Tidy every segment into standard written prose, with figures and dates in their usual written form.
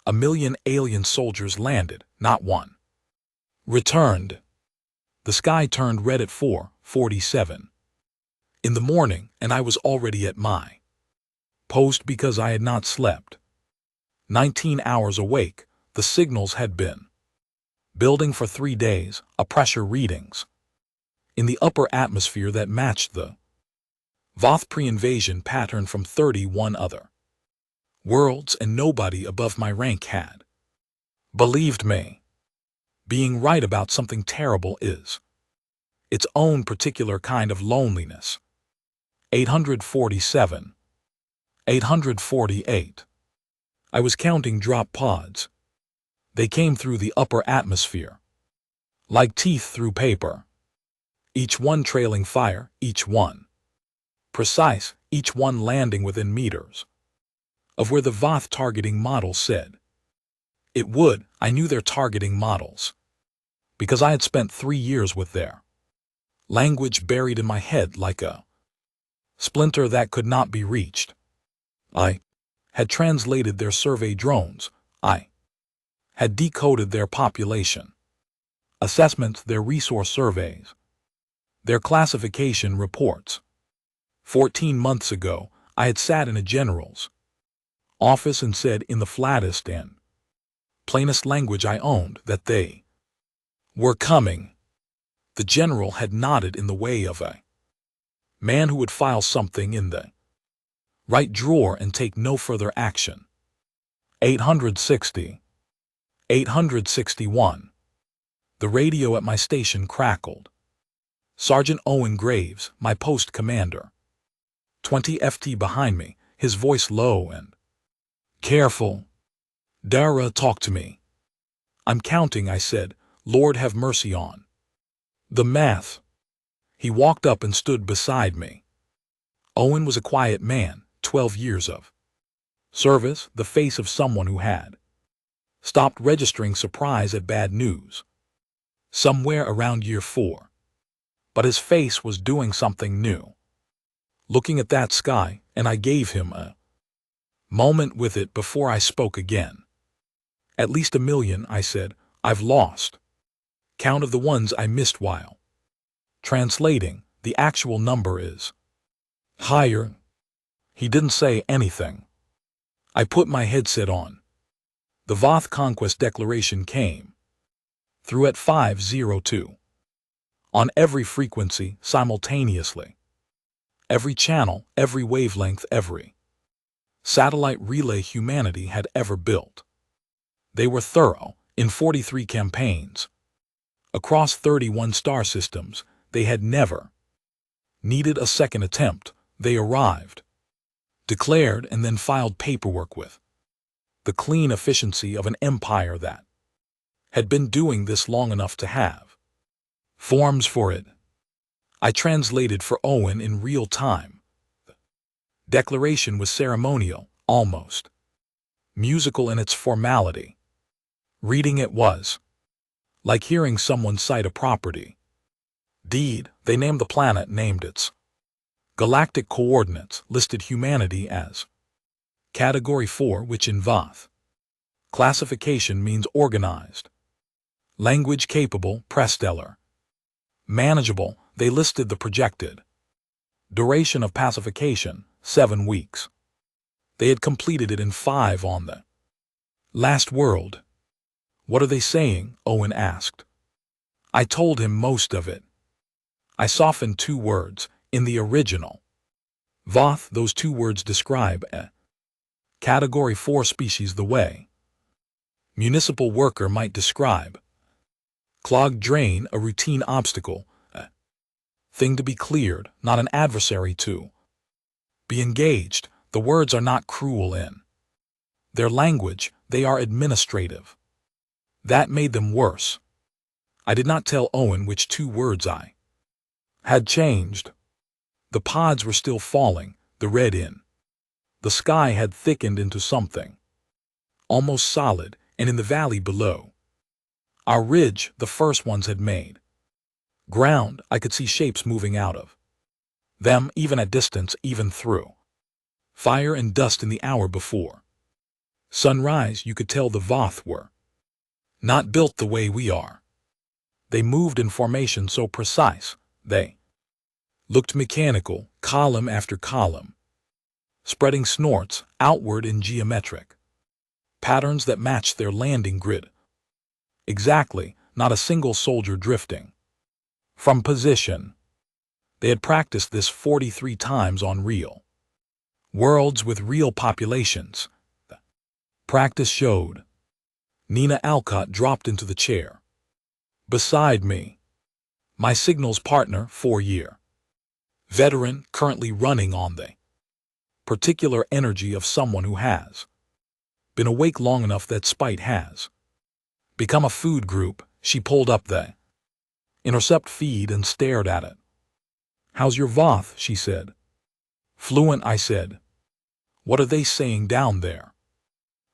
1,000,000 alien soldiers landed, not one returned. The sky turned red at 4:47 in the morning, and I was already at my post because I had not slept. 19 hours awake, the signals had been building for 3 days, pressure readings in the upper atmosphere that matched the Voth pre-invasion pattern from 31 other worlds, and nobody above my rank had believed me. Being right about something terrible is its own particular kind of loneliness. 847. 848. I was counting drop pods. They came through the upper atmosphere like teeth through paper. Each one trailing fire, each one precise, each one landing within meters of where the Voth targeting model said it would. I knew their targeting models because I had spent 3 years with their language buried in my head like a splinter that could not be reached. I had translated their survey drones. I had decoded their population assessments, their resource surveys, their classification reports. 14 months ago, I had sat in a general's office and said in the flattest and plainest language I owned that they were coming. The general had nodded in the way of a man who would file something in the right drawer and take no further action. 860. 861. The radio at my station crackled. Sergeant Owen Graves, my post commander, 20 FT behind me, his voice low and careful. Dara, talk to me. I'm counting, I said. Lord have mercy on the math. He walked up and stood beside me. Owen was a quiet man, 12 years of service, the face of someone who had stopped registering surprise at bad news somewhere around year 4. But his face was doing something new. Looking at that sky, and I gave him a moment with it before I spoke again. At least 1,000,000, I said. I've lost count of the ones I missed while translating. The actual number is higher. He didn't say anything. I put my headset on. The Voth Conquest Declaration came through at 502. On every frequency, simultaneously. Every channel, every wavelength, every satellite relay humanity had ever built. They were thorough, in 43 campaigns. Across 31 star systems, they had never needed a second attempt. They arrived, declared, and then filed paperwork with the clean efficiency of an empire that had been doing this long enough to have forms for it. I translated for Owen in real time. The declaration was ceremonial, almost musical in its formality. Reading it was like hearing someone cite a property deed. They named the planet, named its galactic coordinates, listed humanity as Category 4, which in Voth classification means organized, language capable, prestellar, manageable. They listed the projected duration of pacification, 7 weeks. They had completed it in 5 on the last world. What are they saying? Owen asked. I told him most of it. I softened 2 words. In the original Voth, those 2 words describe a Category 4 species the way municipal worker might describe clogged drain, a routine obstacle, a thing to be cleared, not an adversary to be engaged. The words are not cruel in their language, they are administrative. That made them worse. I did not tell Owen which 2 words I had changed. The pods were still falling, the red in the sky had thickened into something almost solid, and in the valley below our ridge, the first ones had made ground. I could see shapes moving out of them, even at distance, even through fire and dust in the hour before. Sunrise, you could tell the Voth were not built the way we are. They moved in formation so precise, they looked mechanical, column after column, spreading snorts outward in geometric patterns that matched their landing grid. Exactly, not a single soldier drifting from position. They had practiced this 43 times on real worlds with real populations. The practice showed. Nina Alcott dropped into the chair beside me. My signals partner, 4-year veteran, currently running on the particular energy of someone who has been awake long enough that spite has become a food group. She pulled up the intercept feed and stared at it. How's your Voth? She said. Fluent, I said. What are they saying down there?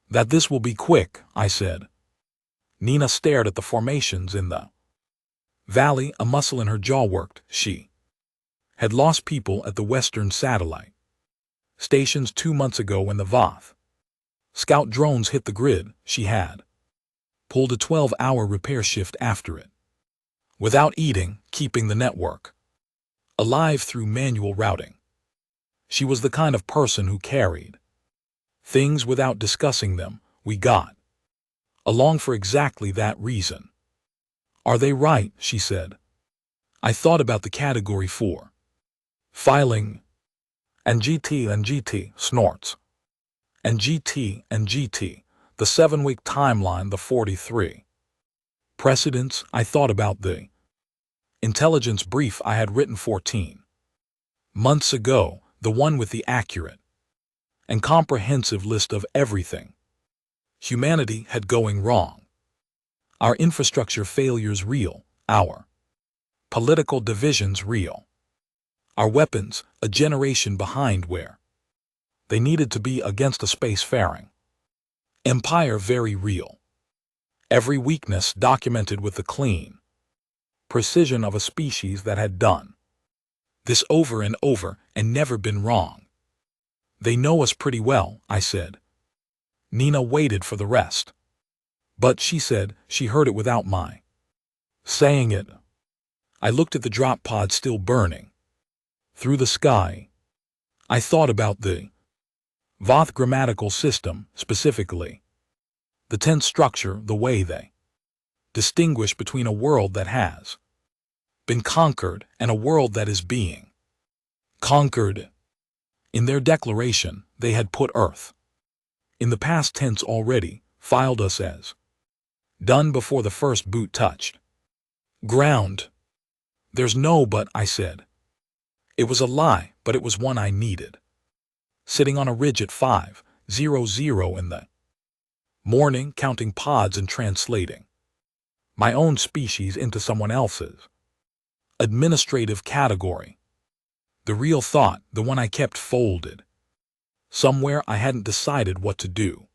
That this will be quick, I said. Nina stared at the formations in the valley. A muscle in her jaw worked. She had lost people at the Western Satellite stations 2 months ago when the Voth scout drones hit the grid. She had pulled a 12-hour repair shift after it, without eating, keeping the network alive through manual routing. She was the kind of person who carried things without discussing them. We got along for exactly that reason. Are they right? She said. I thought about the category 4 filing and GT snorts and GT, the 7-week timeline, the 43 precedents. I thought about the intelligence brief I had written 14 months ago, the one with the accurate and comprehensive list of everything humanity had going wrong. Our infrastructure failures real, our political divisions real, our weapons a generation behind where they needed to be against a spacefaring empire very real. Every weakness documented with the clean precision of a species that had done this over and over and never been wrong. They know us pretty well, I said. Nina waited for the rest. But she said she heard it without my saying it. I looked at the drop pod still burning through the sky. I thought about the Voth grammatical system, specifically the tense structure, the way they distinguish between a world that has been conquered and a world that is being conquered. In their declaration, they had put Earth in the past tense already, filed us as done before the first boot touched ground. There's no but, I said. It was a lie, but it was one I needed. Sitting on a ridge at 5:00 in the morning, counting pods and translating my own species into someone else's administrative category. The real thought, the one I kept folded somewhere I hadn't decided what to do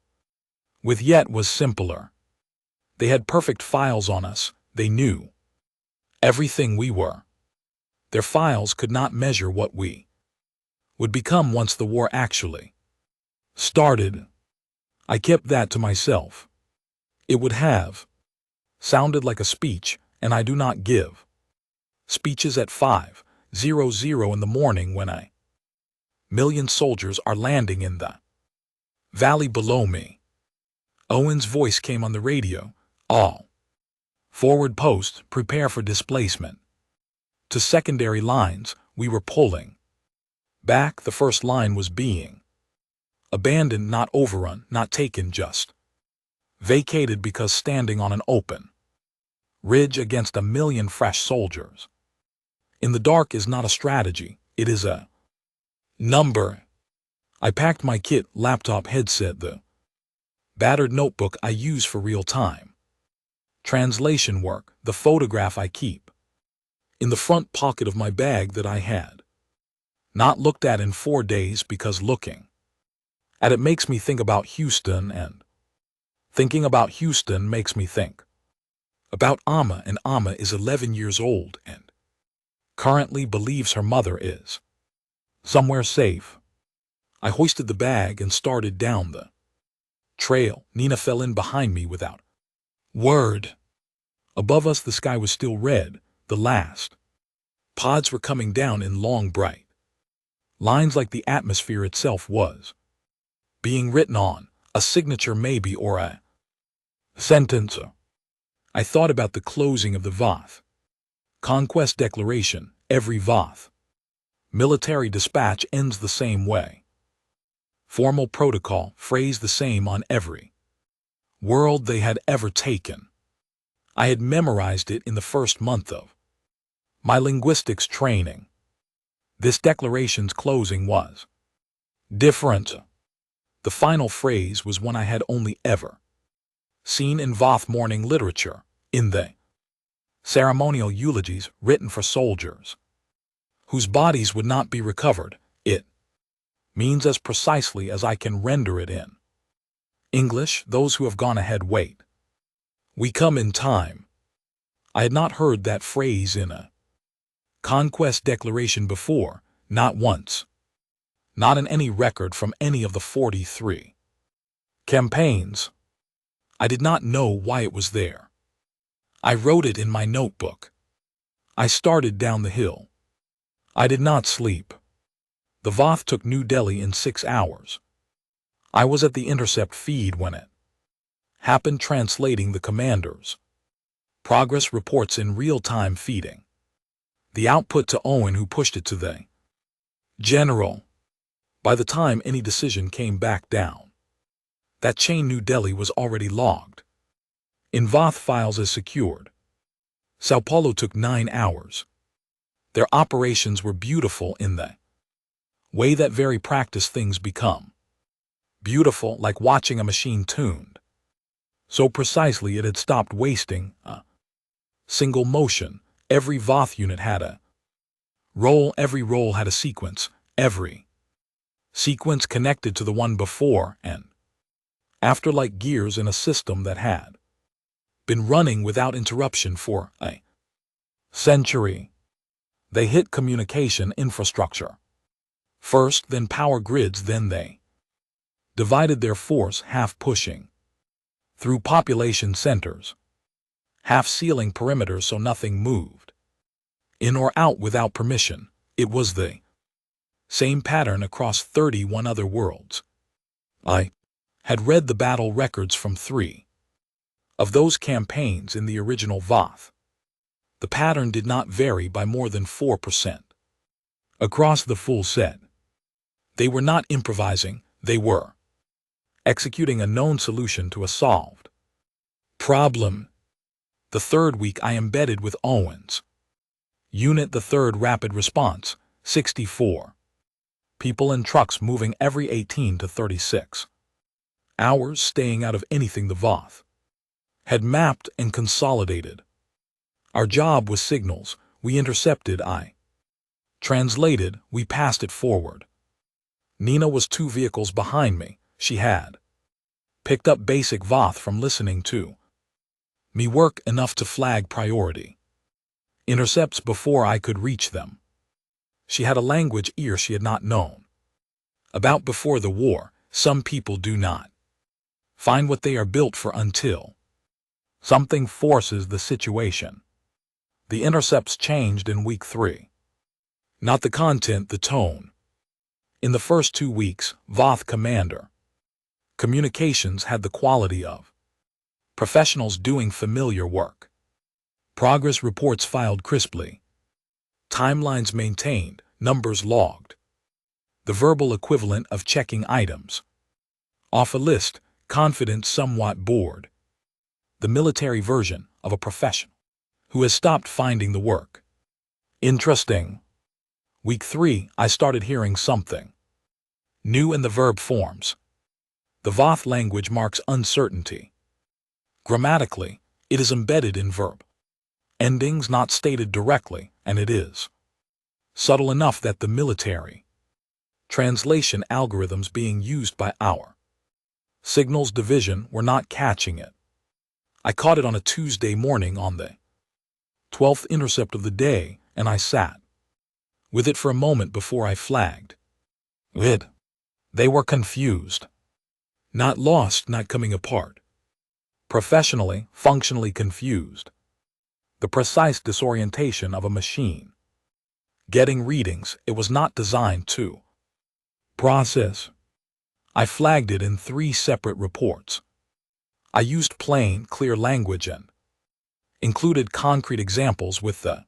with yet, was simpler. They had perfect files on us. They knew everything we were. Their files could not measure what we would become once the war actually started. I kept that to myself. It would have sounded like a speech, and I do not give speeches at 5:00 in the morning when a million soldiers are landing in the valley below me. Owen's voice came on the radio. All forward posts, prepare for displacement. To secondary lines, we were pulling back. The first line was being abandoned, not overrun, not taken, just vacated, because standing on an open ridge against a million fresh soldiers in the dark is not a strategy, it is a number. I packed my kit, laptop, headset, the battered notebook I use for real-time translation work, the photograph I keep in the front pocket of my bag that I had not looked at in 4 days, because looking at it makes me think about Houston, and thinking about Houston makes me think about Amma, and Amma is 11 years old and currently believes her mother is somewhere safe. I hoisted the bag and started down the Trail, Nina fell in behind me without word. Above us the sky was still red, the last pods were coming down in long bright lines like the atmosphere itself was being written on, a signature maybe or a sentence. I thought about the closing of the Voth Conquest Declaration. Every Voth military dispatch ends the same way. Formal protocol, phrase the same on every world they had ever taken. I had memorized it in the first month of my linguistics training. This declaration's closing was different. The final phrase was one I had only ever seen in Voth morning literature, in the ceremonial eulogies written for soldiers whose bodies would not be recovered. It means as precisely as I can render it in English, those who have gone ahead wait. We come in time. I had not heard that phrase in a conquest declaration before, not once. Not in any record from any of the 43 campaigns. I did not know why it was there. I wrote it in my notebook. I started down the hill. I did not sleep. The Voth took New Delhi in 6 hours. I was at the intercept feed when it happened, translating the commander's progress reports in real-time, feeding the output to Owen, who pushed it to the general. By the time any decision came back down that chain, New Delhi was already logged in Voth files as secured. Sao Paulo took 9 hours. Their operations were beautiful in the way that very practiced things become beautiful, like watching a machine tuned so precisely it had stopped wasting a single motion. Every Voth unit had a role, every role had a sequence, every sequence connected to the one before and after, like gears in a system that had been running without interruption for a century. They hit communication infrastructure first, then power grids, then they divided their force, half pushing through population centers, half sealing perimeters so nothing moved in or out without permission. It was the same pattern across 31 other worlds. I had read the battle records from 3 of those campaigns in the original Voth. The pattern did not vary by more than 4% across the full set. They were not improvising, they were executing a known solution to a solved problem. The third week I embedded with Owen's unit, the 3rd Rapid Response, 64 people and trucks moving every 18 to 36 hours, staying out of anything the Voth had mapped and consolidated. Our job was signals. We intercepted, I translated, we passed it forward. Nina was 2 vehicles behind me. She had picked up basic Voth from listening to me work enough to flag priority intercepts before I could reach them. She had a language ear she had not known about before the war. Some people do not find what they are built for until something forces the situation. The intercepts changed in week 3. Not the content, the tone. In the first 2 weeks, Voth commander communications had the quality of professionals doing familiar work. Progress reports filed crisply. Timelines maintained, numbers logged. The verbal equivalent of checking items off a list, confident, somewhat bored. The military version of a professional who has stopped finding the work interesting. Week 3, I started hearing something new in the verb forms. The Voth language marks uncertainty. Grammatically, it is embedded in verb endings not stated directly, and it is subtle enough that the military translation algorithms being used by our signals division were not catching it. I caught it on a Tuesday morning on the 12th intercept of the day, and I sat with it for a moment before I flagged it. They were confused. Not lost, not coming apart. Professionally, functionally confused. The precise disorientation of a machine. Getting readings it was not designed to process. I flagged it in 3 separate reports. I used plain, clear language and included concrete examples with the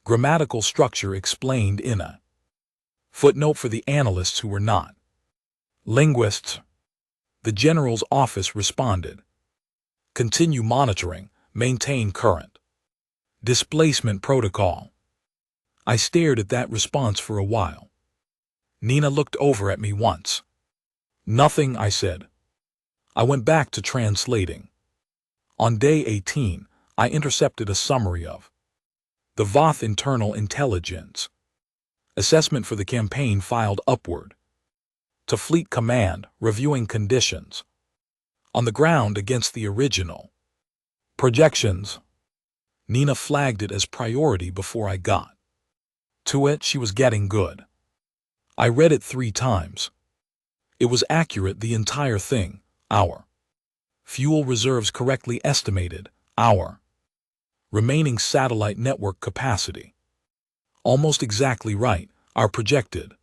grammatical structure explained in a footnote for the analysts who were not linguists. The general's office responded. Continue monitoring, maintain current displacement protocol. I stared at that response for a while. Nina looked over at me once. Nothing, I said. I went back to translating. On day 18, I intercepted a summary of the VOTH internal intelligence assessment for the campaign filed upward to Fleet Command, reviewing conditions on the ground against the original projections. Nina flagged it as priority before I got to it. She was getting good. I read it 3 times. It was accurate, the entire thing. Our fuel reserves correctly estimated. Our remaining satellite network capacity almost exactly right. Our projected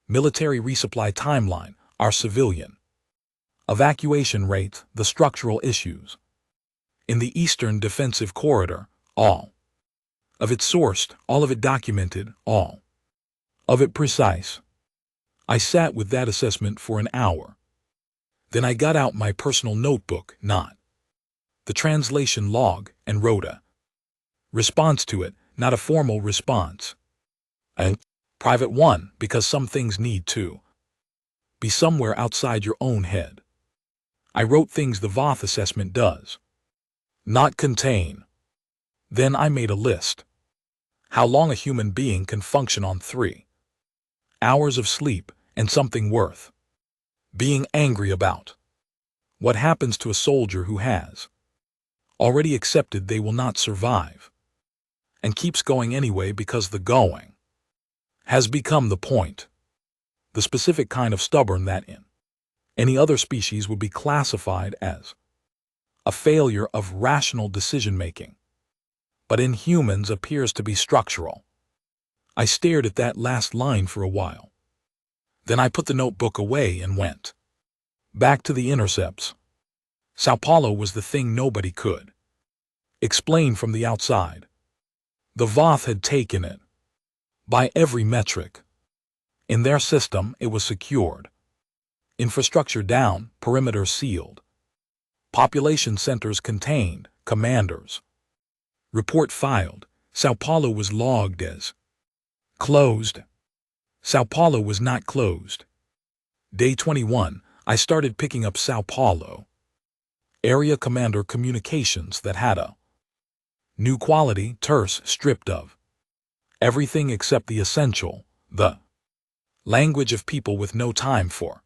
military resupply timeline. Our civilian evacuation rate. The structural issues in the Eastern Defensive Corridor. All of it sourced, all of it documented, all of it precise. I sat with that assessment for an hour. Then I got out my personal notebook, not the translation log, and wrote a response to it, not a formal response. A private one, because some things need to be somewhere outside your own head. I wrote things the VOTH assessment does not contain. Then I made a list. How long a human being can function on 3 hours of sleep, and something worth being angry about. What happens to a soldier who has already accepted they will not survive and keeps going anyway because the going has become the point? The specific kind of stubborn that in any other species would be classified as a failure of rational decision-making, but in humans appears to be structural. I stared at that last line for a while. Then I put the notebook away and went back to the intercepts. Sao Paulo was the thing nobody could explain from the outside. The VOTH had taken it by every metric. In their system, it was secured. Infrastructure down, perimeter sealed. Population centers contained, commanders. Report filed. Sao Paulo was logged as closed. Sao Paulo was not closed. Day 21, I started picking up Sao Paulo area commander communications that had a new quality, terse, stripped of everything except the essential, the language of people with no time for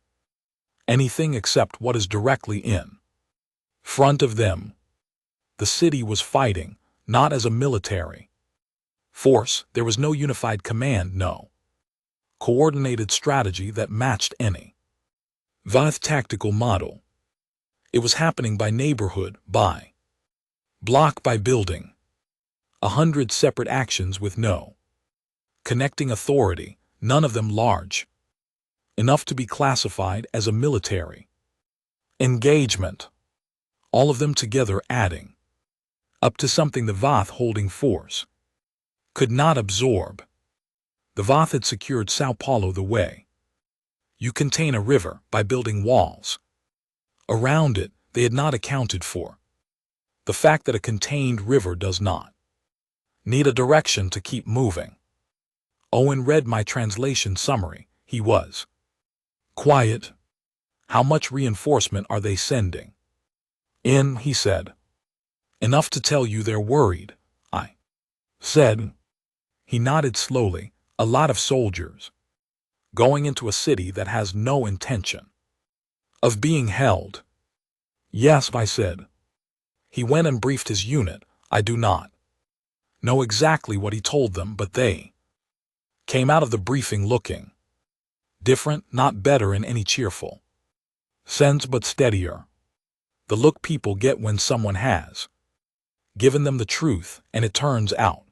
anything except what is directly in front of them. The city was fighting, not as a military force. There was no unified command, no coordinated strategy that matched any VOTH tactical model. It was happening by neighborhood, by block, by building. 100 separate actions with no connecting authority, none of them large enough to be classified as a military engagement. All of them together adding up to something the VOTH holding force could not absorb. The VOTH had secured Sao Paulo the way you contain a river, by building walls around it. They had not accounted for the fact that a contained river does not need a direction to keep moving. Owen read my translation summary. He was quiet. How much reinforcement are they sending in? He said. Enough to tell you they're worried, I said. He nodded slowly. A lot of soldiers going into a city that has no intention of being held. Yes, I said. He went and briefed his unit. I do not know exactly what he told them, but they came out of the briefing looking different, not better in any cheerful Sense but steadier. The look people get when someone has given them the truth, and it turns out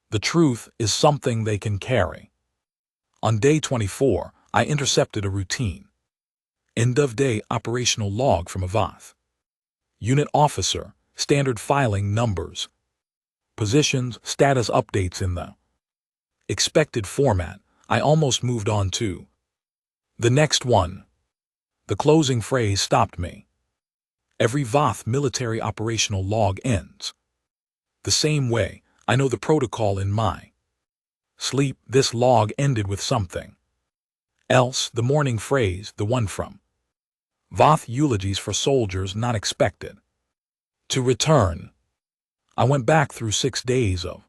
the truth is something they can carry. On day 24, I intercepted a routine end-of-day operational log from a VOTH. Unit officer, standard filing numbers, positions, status updates in the expected format. I almost moved on to the next one. The closing phrase stopped me. Every VOTH military operational log ends the same way. I know the protocol in my sleep. This log ended with something else. The morning phrase, the one from VOTH eulogies for soldiers not expected to return. I went back through 6 days of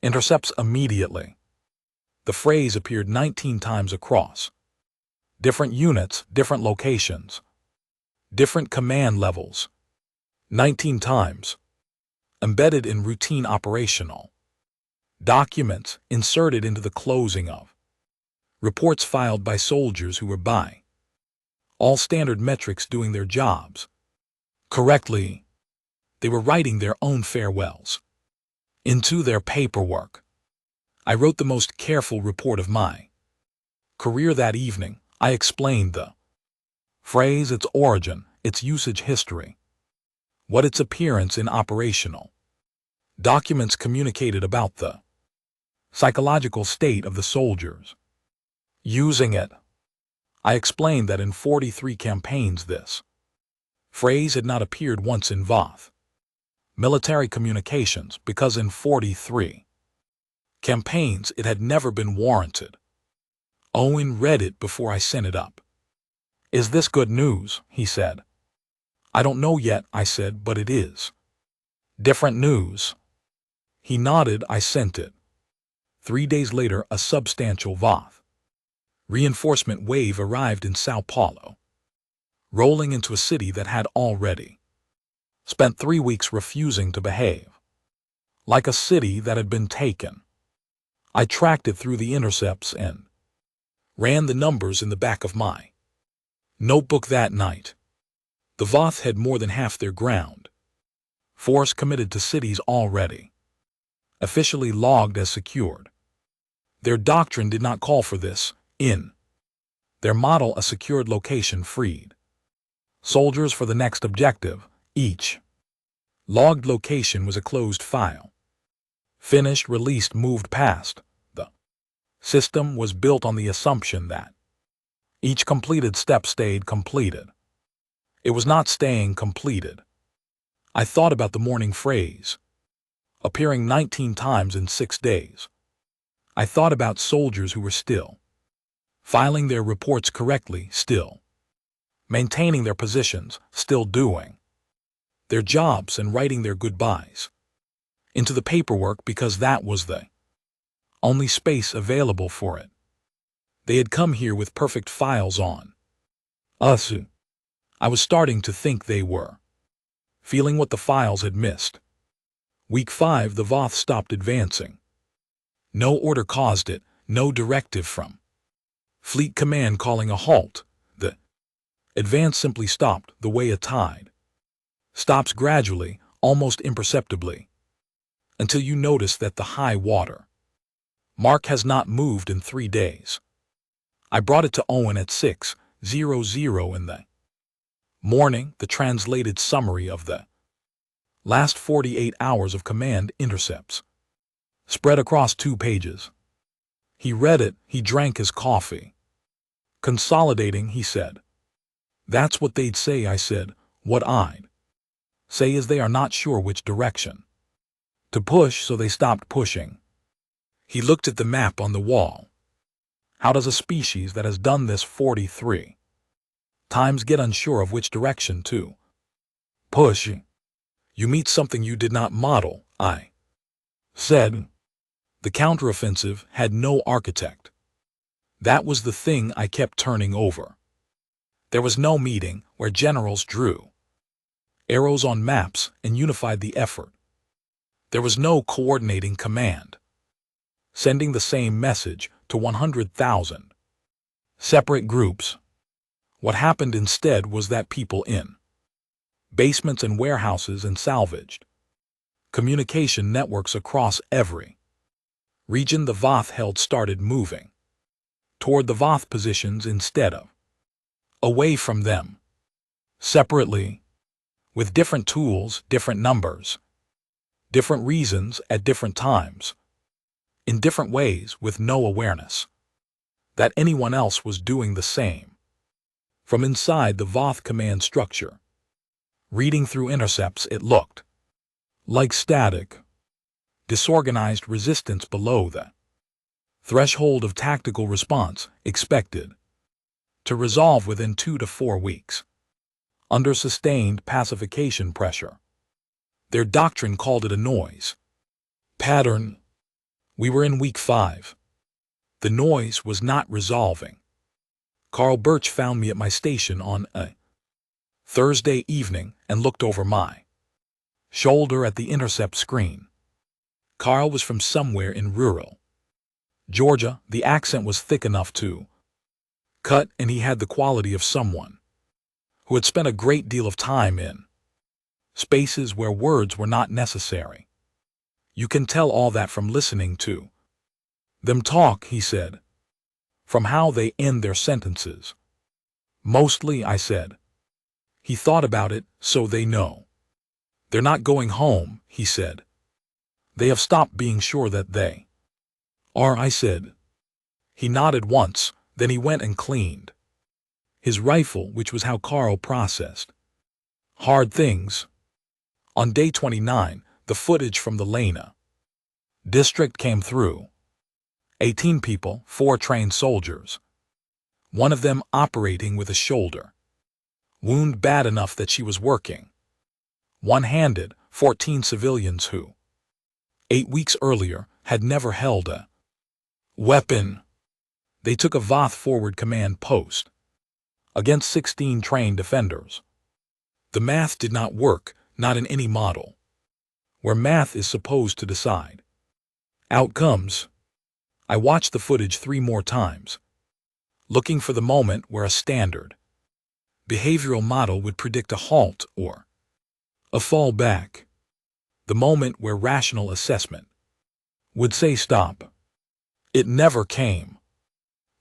intercepts immediately. The phrase appeared 19 times across different units, different locations, different command levels. 19 times. Embedded in routine operational documents, inserted into the closing of reports filed by soldiers who were by all standard metrics doing their jobs correctly. They were writing their own farewells into their paperwork. I wrote the most careful report of my career that evening. I explained the phrase, its origin, its usage history, what its appearance in operational documents communicated about the psychological state of the soldiers using it. I explained that in 43 campaigns this phrase had not appeared once in VOTH military communications because in 43 campaigns it had never been warranted. Owen read it before I sent it up. "Is this good news?" he said. "I don't know yet," I said, "but it is different news." He nodded. I sent it. 3 days later, a substantial VOTH reinforcement wave arrived in Sao Paulo, rolling into a city that had already spent 3 weeks refusing to behave like a city that had been taken. I tracked it through the intercepts and ran the numbers in the back of my notebook that night. The VOTH had more than half their ground force committed to cities already officially logged as secured. Their doctrine did not call for this. In their model, a secured location freed soldiers for the next objective. Each logged location was a closed file. Finished, released, moved past. The system was built on the assumption that each completed step stayed completed. It was not staying completed. I thought about the morning phrase, appearing 19 times in 6 days. I thought about soldiers who were still filing their reports correctly, still maintaining their positions, still doing their jobs and writing their goodbyes into the paperwork because that was the only space available for it. They had come here with perfect files on us. I was starting to think they were feeling what the files had missed. Week 5, the VOTH stopped advancing. No order caused it, no directive from Fleet Command calling a halt. The advance simply stopped, the way a tide stops gradually, almost imperceptibly, until you notice that the high water mark has not moved in 3 days. I brought it to Owen at 6:00 in the morning, the translated summary of the last 48 hours of command intercepts, spread across 2 pages. He read it, he drank his coffee. Consolidating, he said. That's what they'd say, I said. What I'd say is they are not sure which direction to push, so they stopped pushing. He looked at the map on the wall. How does a species that has done this 43 times get unsure of which direction to push? You meet something you did not model, I said. The counteroffensive had no architect. That was the thing I kept turning over. There was no meeting where generals drew arrows on maps and unified the effort. There was no coordinating command, sending the same message to 100,000 separate groups. What happened instead was that people in basements and warehouses and salvaged communication networks across every region the Voth held started moving toward the Voth positions instead of away from them, separately, with different tools, different numbers, different reasons at different times, in different ways with no awareness that anyone else was doing the same. From inside the Voth command structure, reading through intercepts, it looked like static, disorganized resistance below the threshold of tactical response expected to resolve within 2 to 4 weeks, under sustained pacification pressure. Their doctrine called it a noise pattern. We were in week 5. The noise was not resolving. Carl Birch found me at my station on a Thursday evening and looked over my shoulder at the intercept screen. Carl was from somewhere in rural Georgia. The accent was thick enough to cut, and he had the quality of someone who had spent a great deal of time in spaces where words were not necessary. You can tell all that from listening to them talk, he said, from how they end their sentences. Mostly, I said. He thought about it, so they know. They're not going home, he said. They have stopped being sure that they are, I said. He nodded once, then he went and cleaned his rifle, which was how Carl processed hard things. On day 29, the footage from the Lena district came through. 18 people, 4 trained soldiers. One of them operating with a shoulder wound bad enough that she was working one-handed. 14 civilians who, 8 weeks earlier, had never held a weapon. They took a Voth forward command post against 16 trained defenders. The math did not work, not in any model where math is supposed to decide outcomes. I watched the footage 3 more times, looking for the moment where a standard behavioral model would predict a halt or a fallback, the moment where rational assessment would say stop. It never came.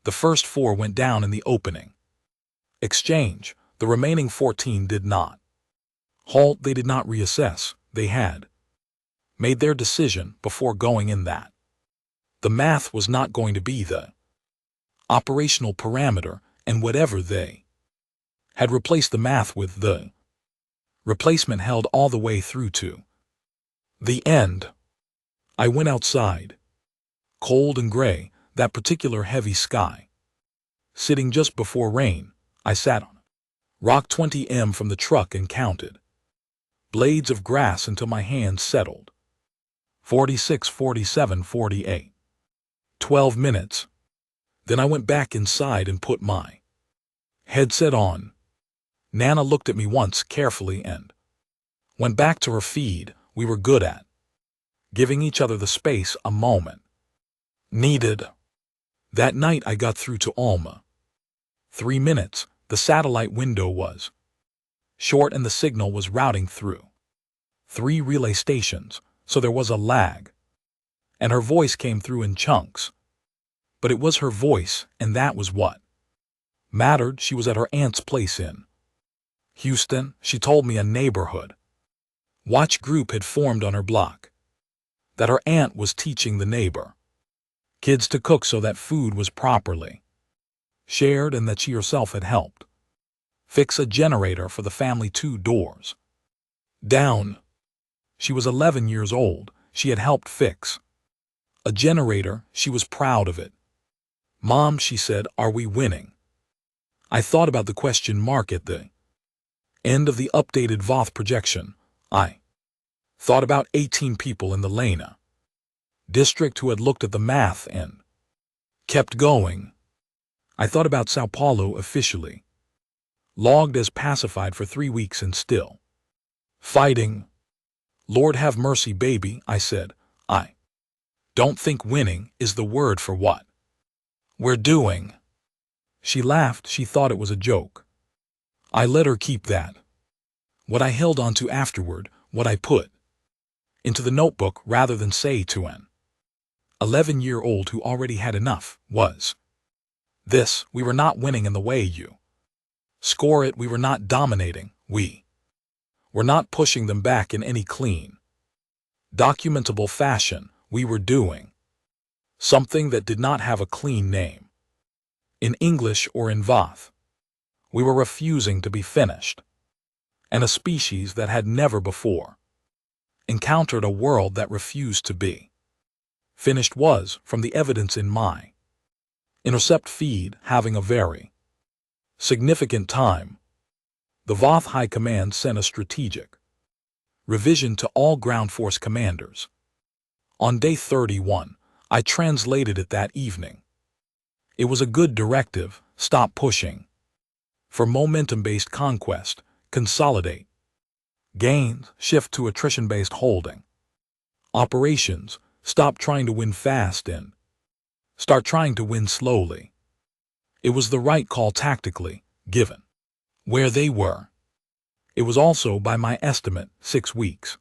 The first 4 went down in the opening exchange. The remaining 14 did not halt. They did not reassess. They had made their decision before going in that the math was not going to be the operational parameter, and whatever they had replaced the math with, the replacement held all the way through to the end. I went outside. Cold and gray, that particular heavy sky. Sitting just before rain, I sat on rock 20 m from the truck and counted blades of grass until my hands settled. 46, 47, 48. 12 minutes. Then I went back inside and put my headset on. Nana looked at me once carefully and went back to her feed. We were good at giving each other the space a moment needed. That night I got through to Alma. 3 minutes. The satellite window was short and the signal was routing through 3 relay stations, so there was a lag. And her voice came through in chunks. But it was her voice, and that was what mattered. She was at her aunt's place in Houston. She told me a neighborhood watch group had formed on her block, that her aunt was teaching the neighbor kids to cook so that food was properly shared, and that she herself had helped fix a generator for the family 2 doors down. She was 11 years old. She had helped fix a generator. She was proud of it. Mom, she said, are we winning? I thought about the question mark at the end of the updated Voth projection. I thought about 18 people in the Lena district who had looked at the math and kept going. I thought about Sao Paulo officially logged as pacified for 3 weeks and still fighting. Lord have mercy, baby, I said. I don't think winning is the word for what we're doing. She laughed. She thought it was a joke. I let her keep that. What I held on to afterward, what I put into the notebook rather than say to an 11-year-old who already had enough, was this: we were not winning in the way you score it, we were not dominating, we were not pushing them back in any clean, documentable fashion, we were doing something that did not have a clean name in English or in Vath. We were refusing to be finished, and a species that had never before encountered a world that refused to be finished was, from the evidence in my intercept feed, having a very significant time. The Voth High Command sent a strategic revision to all ground force commanders. On day 31, I translated it that evening. It was a good directive: stop pushing for momentum-based conquest, consolidate gains, shift to attrition-based holding operations, stop trying to win fast and start trying to win slowly. It was the right call tactically, given where they were. It was also, by my estimate, 6 weeks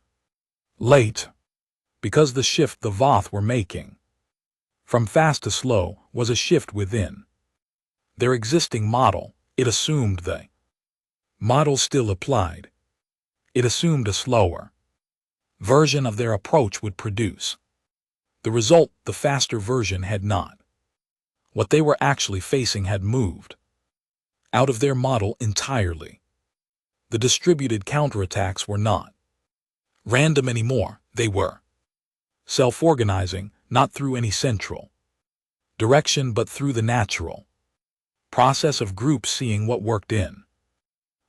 late, because the shift the Voth were making from fast to slow was a shift within their existing model. It assumed the model still applied. It assumed a slower version of their approach would produce the result the faster version had not. What they were actually facing had moved out of their model entirely. The distributed counterattacks were not random anymore. They were self-organizing, not through any central direction but through the natural process of groups seeing what worked in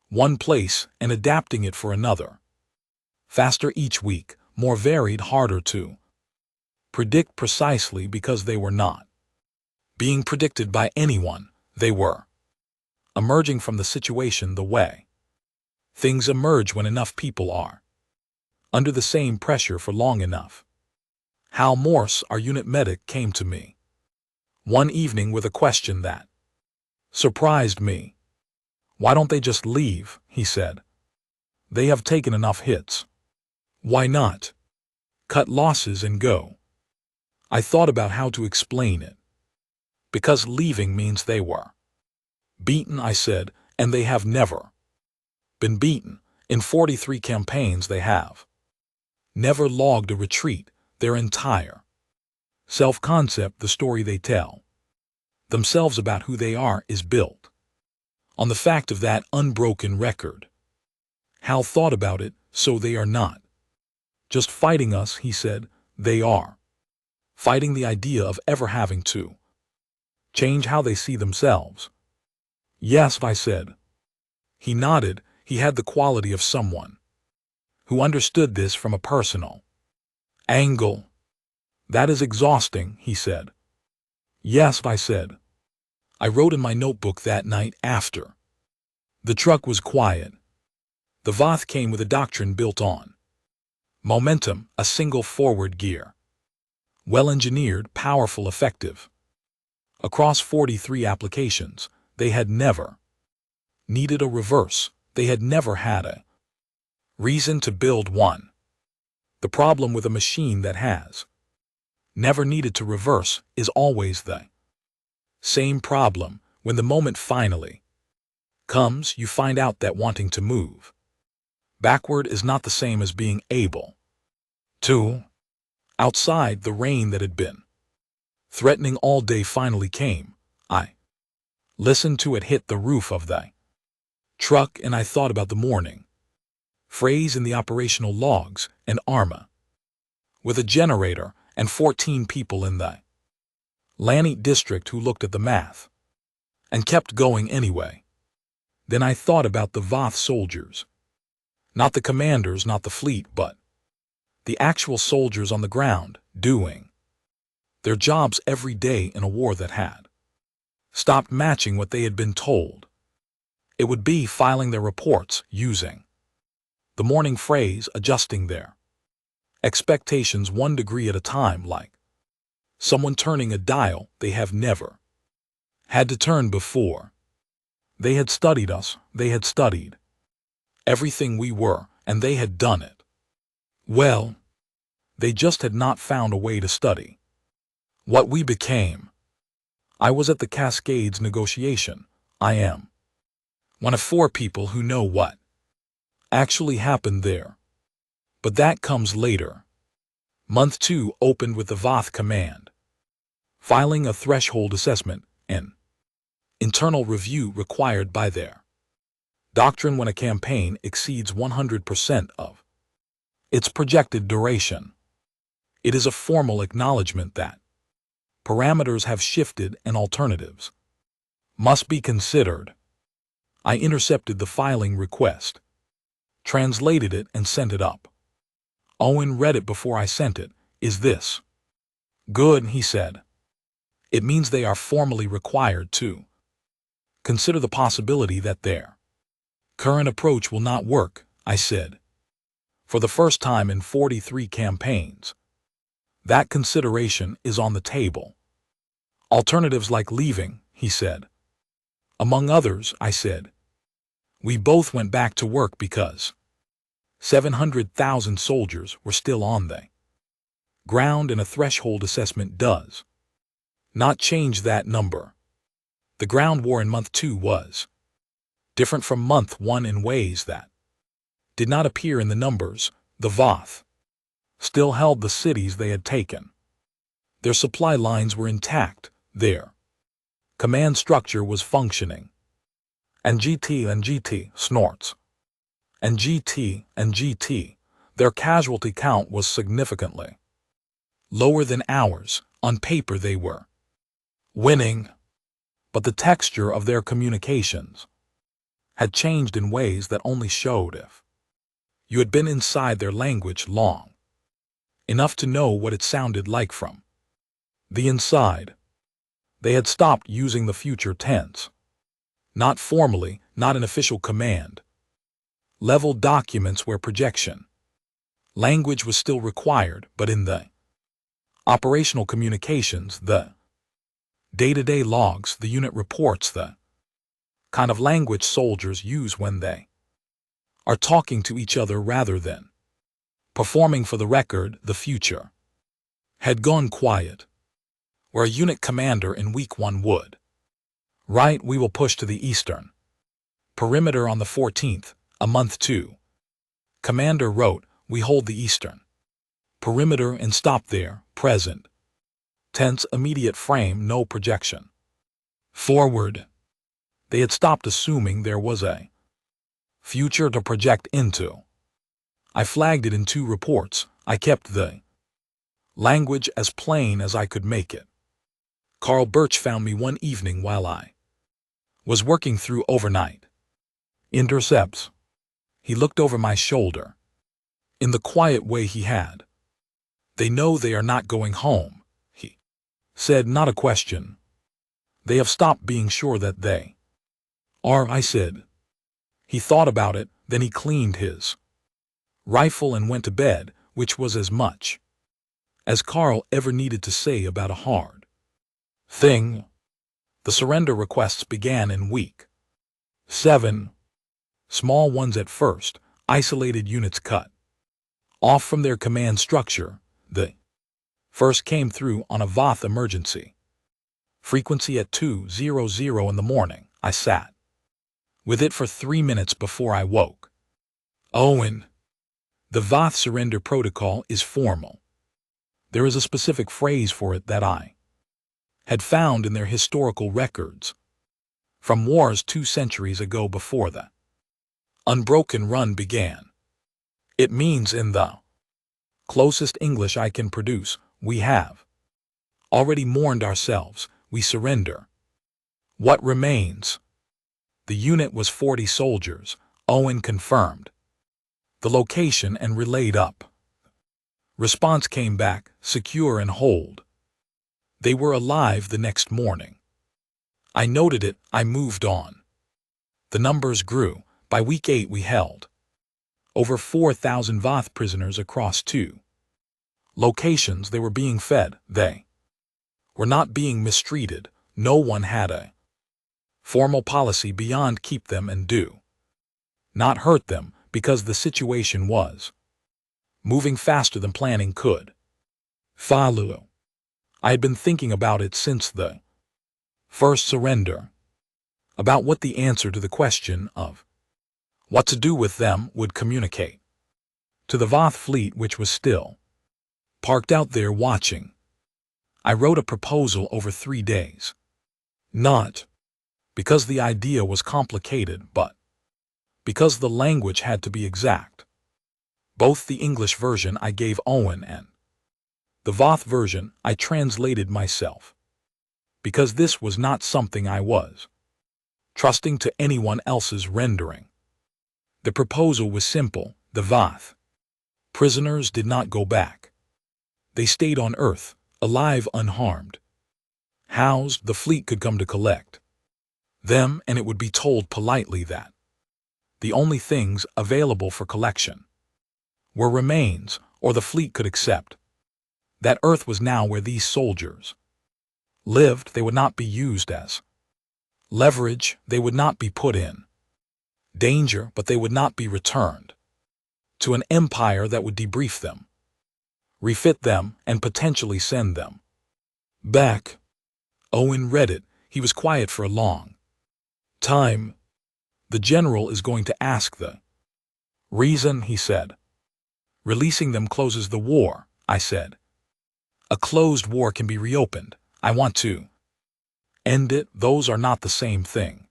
one place and adapting it for another. Faster each week, more varied, harder to predict precisely because they were not being predicted by anyone. They were emerging from the situation the way things emerge when enough people are under the same pressure for long enough. Hal Morse, our unit medic, came to me one evening with a question that surprised me. "Why don't they just leave?" he said. "They have taken enough hits. Why not cut losses and go?" I thought about how to explain it. "Because leaving means they were beaten," I said, "and they have never been beaten. In 43 campaigns they have never logged a retreat. Their entire self-concept, the story they tell themselves about who they are, is built on the fact of that unbroken record." Hal thought about it. "So they are not just fighting us," he said. "They are fighting the idea of ever having to change how they see themselves." "Yes," I said. He nodded. He had the quality of someone who understood this from a personal angle. "That is exhausting," he said. "Yes," I said. I wrote in my notebook that night after the truck was quiet. The Voth came with a doctrine built on momentum, a single forward gear. Well-engineered, powerful, effective. Across 43 applications, they had never needed a reverse. They had never had a reason to build one. The problem with a machine that has never needed to reverse is always the same problem. When the moment finally comes, you find out that wanting to move backward is not the same as being able to. Outside, the rain that had been threatening all day finally came. I listened to it hit the roof of the truck, and I thought about the morning phrase in the operational logs: an ARMA with a generator and 14 people in the Lanny district who looked at the math and kept going anyway. Then I thought about the Voth soldiers. Not the commanders, not the fleet, but the actual soldiers on the ground, doing their jobs every day in a war that had stopped matching what they had been told it would be, filing their reports, using the morning phrase, adjusting their expectations 1 degree at a time, like someone turning a dial they have never had to turn before. They had studied us, they had studied everything we were, and they had done it. Well, they just had not found a way to study what we became. I was at the Cascades negotiation. I am one of 4 people who know what actually happened there. But that comes later. Month 2 opened with the Voth command filing a threshold assessment, an internal review required by their doctrine when a campaign exceeds 100% of its projected duration. It is a formal acknowledgement that parameters have shifted and alternatives must be considered. I intercepted the filing request, translated it, and sent it up. Owen read it before I sent it. Is this good? He said. It means they are formally required to consider the possibility that their current approach will not work, I said. For the first time in 43 campaigns, that consideration is on the table. Alternatives like leaving, he said. Among others, I said. We both went back to work because 700,000 soldiers were still on the ground, and a threshold assessment does not change that number. The ground war in month 2 was different from month 1 in ways that did not appear in the numbers. The Voth still held the cities they had taken. Their supply lines were intact. Their command structure was functioning. And GT snorts. And GT, their casualty count was significantly lower than ours. On paper they were winning, but the texture of their communications had changed in ways that only showed if you had been inside their language long enough to know what it sounded like from the inside. They had stopped using the future tense. Not formally, not an official command level documents where projection language was still required, but in the operational communications, the day-to-day logs, the unit reports, the kind of language soldiers use when they are talking to each other rather than performing for the record, the future had gone quiet, where a unit commander in week 1 would write, "We will push to the eastern perimeter on the 14th, a month 2. Commander wrote, "We hold the eastern perimeter and stop there." Present tense, immediate frame, no projection forward. They had stopped assuming there was a future to project into. I flagged it in 2 reports. I kept the language as plain as I could make it. Carl Birch found me one evening while I was working through overnight intercepts. He looked over my shoulder in the quiet way he had. "They know they are not going home," he said, not a question. "They have stopped being sure that they are," I said. He thought about it, then he cleaned his rifle and went to bed, which was as much as Carl ever needed to say about a hard thing. The surrender requests began in week 7. Small ones at first, isolated units cut off from their command structure. The first came through on a Voth emergency frequency at 2:00 in the morning. I sat with it for 3 minutes before I woke. Owen, the Voth surrender protocol is formal. There is a specific phrase for it that I had found in their historical records from wars 2 centuries ago before the unbroken run began. It means, in the closest English I can produce, "We have already mourned ourselves, we surrender what remains." The unit was 40 soldiers, Owen confirmed the location and relayed up. Response came back, "Secure and hold." They were alive the next morning. I noted it, I moved on. The numbers grew. By week 8 we held over 4,000 Voth prisoners across 2 locations. They were being fed. They were not being mistreated. No one had a Formal policy beyond keep them and do not hurt them, because the situation was moving faster than planning could. Follow. I had been thinking about it since the first surrender, about what the answer to the question of what to do with them would communicate to the Voth fleet, which was still parked out there watching. I wrote a proposal over 3 days. Not because the idea was complicated, but because the language had to be exact. Both the English version I gave Owen and the Voth version I translated myself, because this was not something I was trusting to anyone else's rendering. The proposal was simple. The Voth prisoners did not go back. They stayed on Earth, alive, unharmed. Housed, the fleet could come to collect them, and it would be told politely that the only things available for collection were remains, or the fleet could accept that Earth was now where these soldiers lived. They would not be used as leverage. They would not be put in danger, but they would not be returned to an empire that would debrief them, refit them, and potentially send them back. Owen read it. He was quiet for a long time. The general is going to ask the reason, he said. Releasing them closes the war, I said. A closed war can be reopened. I want to end it. Those are not the same thing.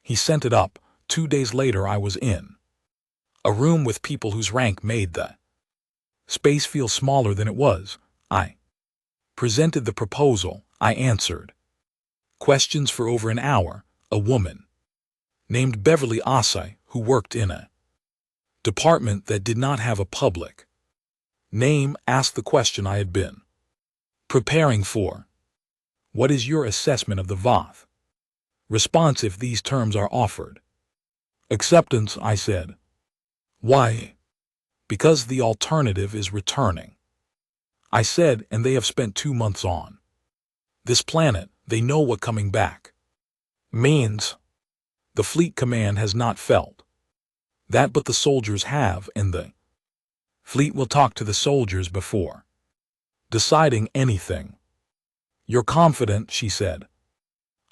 He sent it up. 2 days later I was in a room with people whose rank made the space feel smaller than it was. I presented the proposal. I answered questions for over an hour. A woman named Beverly Osai, who worked in a department that did not have a public name, asked the question I had been preparing for. What is your assessment of the Voth response if these terms are offered? Acceptance, I said. Why? Because the alternative is returning, I said, and they have spent 2 months on this planet. They know what coming back means. The fleet command has not felt that, but the soldiers have, and the fleet will talk to the soldiers before deciding anything. You're confident, she said.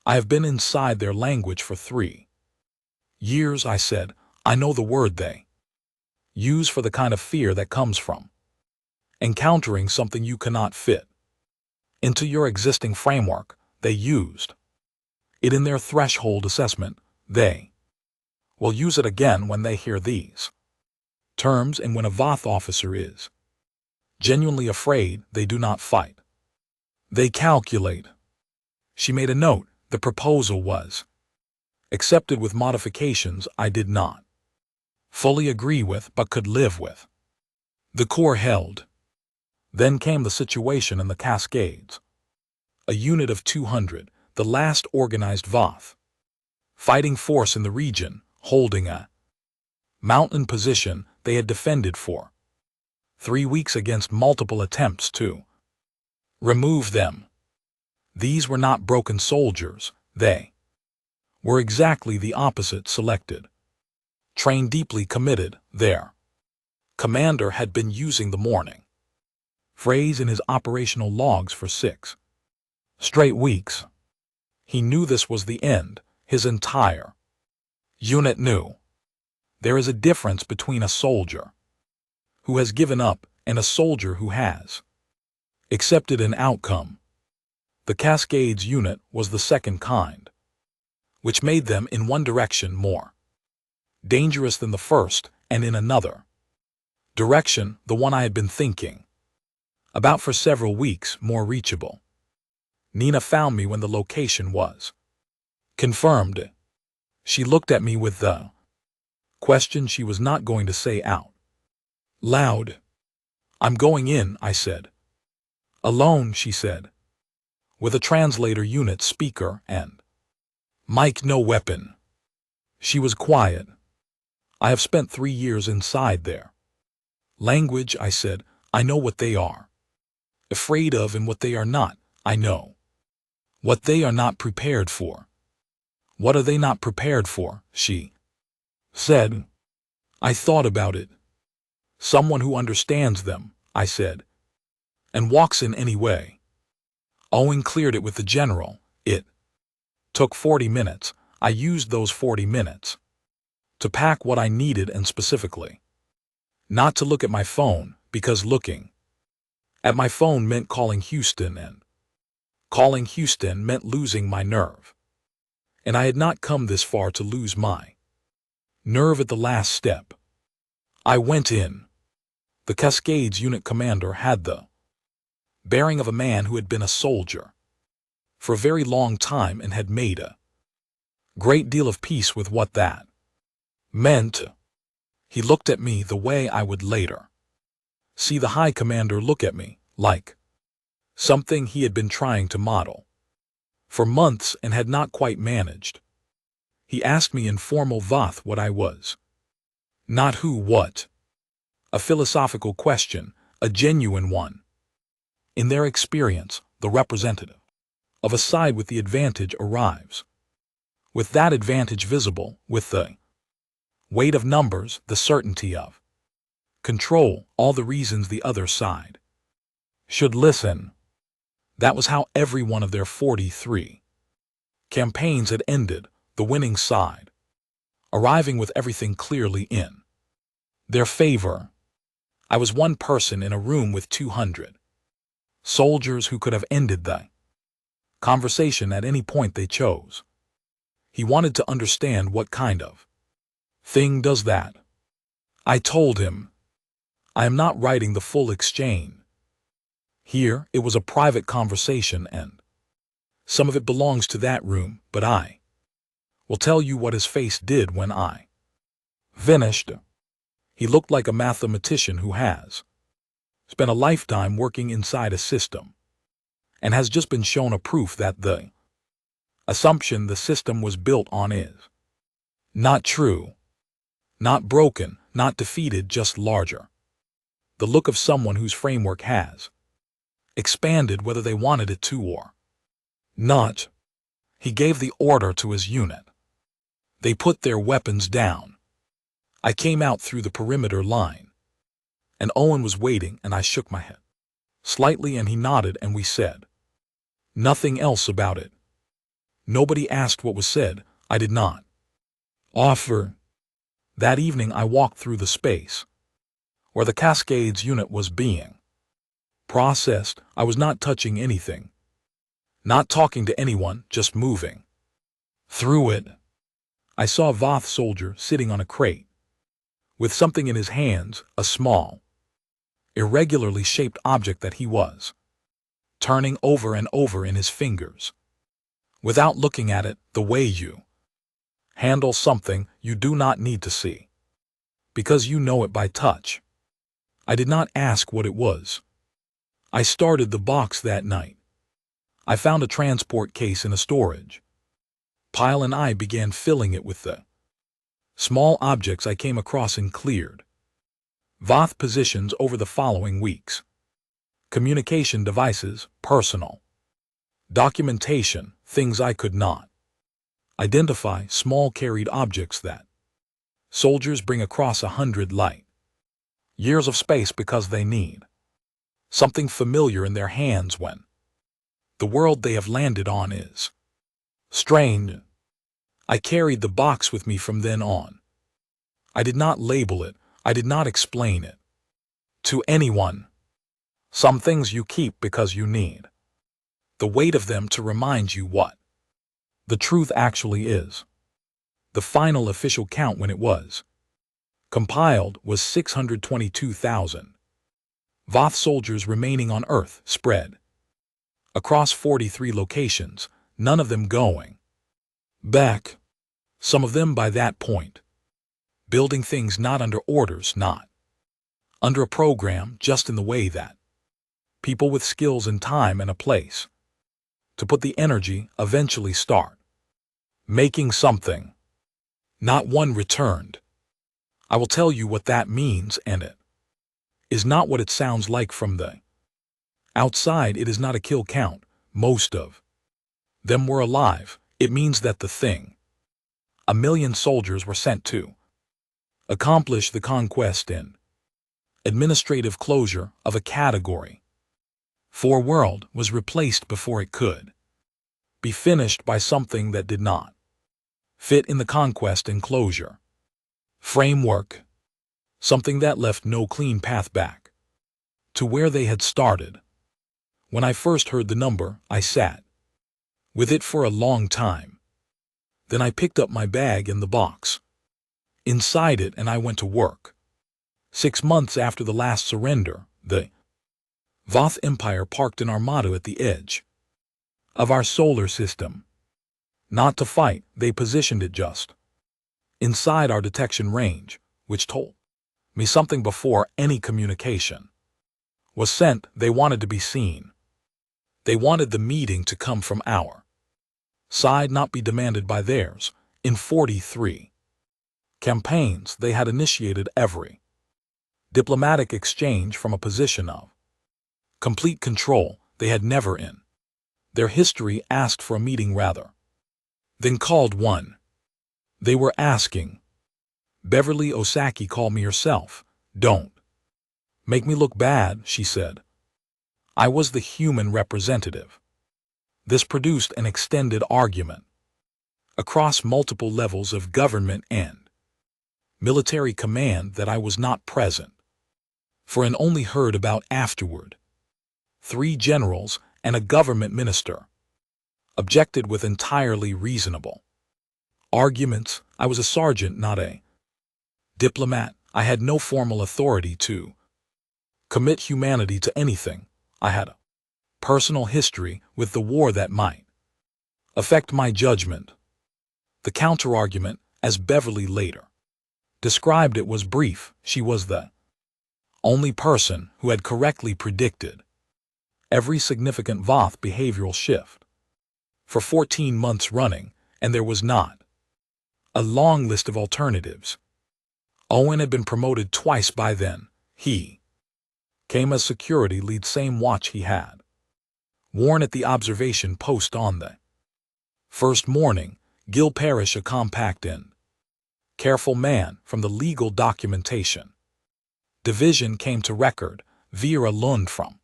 I have been inside their language for 3 years, I said. I know the word they use for the kind of fear that comes from encountering something you cannot fit into your existing framework. They used it in their threshold assessment. They will use it again when they hear these terms, and when a Voth officer is genuinely afraid, they do not fight. They calculate. She made a note. The proposal was accepted with modifications I did not fully agree with, but could live with. The Corps held. Then came the situation in the Cascades. A unit of 200, the last organized Voth fighting force in the region, holding a mountain position they had defended for 3 weeks against multiple attempts to remove them. These were not broken soldiers. They were exactly the opposite. Selected, trained, deeply committed. Their commander had been using the morning phrase in his operational logs for 6 straight weeks. He knew this was the end. His entire unit knew. There is a difference between a soldier who has given up and a soldier who has accepted an outcome. The Cascades unit was the second kind, which made them in one direction more dangerous than the first, and in another direction, the one I had been thinking about for several weeks, more reachable. Nina found me when the location was confirmed. She looked at me with the question she was not going to say out loud. I'm going in, I said. Alone, she said. With a translator, unit, speaker, and mic, no weapon. She was quiet. I have spent 3 years inside their language, I said. I know what they are afraid of and what they are not. I know what they are not prepared for. What are they not prepared for? She said. I thought about it. Someone who understands them, I said, and walks in any way. Owen cleared it with the general. It took 40 minutes. I used those 40 minutes to pack what I needed, and specifically not to look at my phone, because looking at my phone meant calling Houston, and calling Houston meant losing my nerve. And I had not come this far to lose my nerve at the last step. I went in. The Cascades unit commander had the bearing of a man who had been a soldier for a very long time and had made a great deal of peace with what that meant. He looked at me the way I would later see the high commander look at me, like something he had been trying to model for months and had not quite managed. He asked me in formal Voth what I was. Not who, what. A philosophical question, a genuine one. In their experience, the representative of a side with the advantage arrives. With that advantage visible, with the weight of numbers, the certainty of control, all the reasons the other side should listen. That was how every one of their 43 campaigns had ended, the winning side arriving with everything clearly in their favor. I was one person in a room with 200 soldiers who could have ended the conversation at any point they chose. He wanted to understand what kind of thing does that. I told him, I am not writing the full exchange. Here, it was a private conversation, and some of it belongs to that room, but I will tell you what his face did when I finished. He looked like a mathematician who has spent a lifetime working inside a system and has just been shown a proof that the assumption the system was built on is not true, not broken, not defeated, just larger. The look of someone whose framework has expanded whether they wanted it to or not. He gave the order to his unit. They put their weapons down. I came out through the perimeter line, and Owen was waiting, and I shook my head slightly, and he nodded, and we said nothing else about it. Nobody asked what was said. I did not offer. That evening I walked through the space where the Cascades unit was being processed. I was not touching anything, not talking to anyone, just moving through it. I saw a Voth soldier sitting on a crate with something in his hands, a small, irregularly shaped object that he was turning over and over in his fingers without looking at it, the way you handle something you do not need to see because you know it by touch. I did not ask what it was. I started the box that night. I found a transport case in a storage pile, and I began filling it with the small objects I came across and cleared Voth positions over the following weeks. Communication devices, personal documentation, things I could not identify, small carried objects that soldiers bring across 100 light years of space because they need something familiar in their hands when the world they have landed on is strange. I carried the box with me from then on. I did not label it. I did not explain it to anyone. Some things you keep because you need the weight of them to remind you what the truth actually is. The final official count when it was compiled was 622,000 Voth soldiers remaining on Earth, spread across 43 locations, none of them going back. Some of them by that point building things not under orders, not under a program, just in the way that people with skills and time and a place to put the energy eventually start making something. Not one returned. I will tell you what that means, and it is not what it sounds like from the outside. It is not a kill count. Most of them were alive. It means that the thing 1,000,000 soldiers were sent to accomplish the conquest and administrative closure of a category 4 world was replaced before it could be finished by something that did not fit in the conquest and closure framework, something that left no clean path back to where they had started. When I first heard the number, I sat with it for a long time. Then I picked up my bag and the box inside it and I went to work. 6 months after the last surrender, the Voth Empire parked an armada at the edge of our solar system. Not to fight, they positioned it just inside our detection range, which told me something before any communication was sent. They wanted to be seen. They wanted the meeting to come from our side, not be demanded by theirs. In 43 campaigns, they had initiated every diplomatic exchange from a position of complete control. They had never in their history asked for a meeting rather than called one. They were asking, "Beverly Osaki, call me yourself. Don't make me look bad," she said. I was the human representative. This produced an extended argument across multiple levels of government and military command that I was not present for and only heard about afterward. 3 generals and a government minister objected with entirely reasonable arguments. I was a sergeant, not a diplomat. I had no formal authority to commit humanity to anything. I had a personal history with the war that might affect my judgment. The counterargument, as Beverly later described it, was brief. She was the only person who had correctly predicted every significant Voth behavioral shift for 14 months running, and there was not a long list of alternatives. Owen had been promoted twice by then. He came as security lead, same watch he had worn at the observation post on the first morning. Gil Parrish, a compact and careful man from the legal documentation division, came to record. Vera Lund from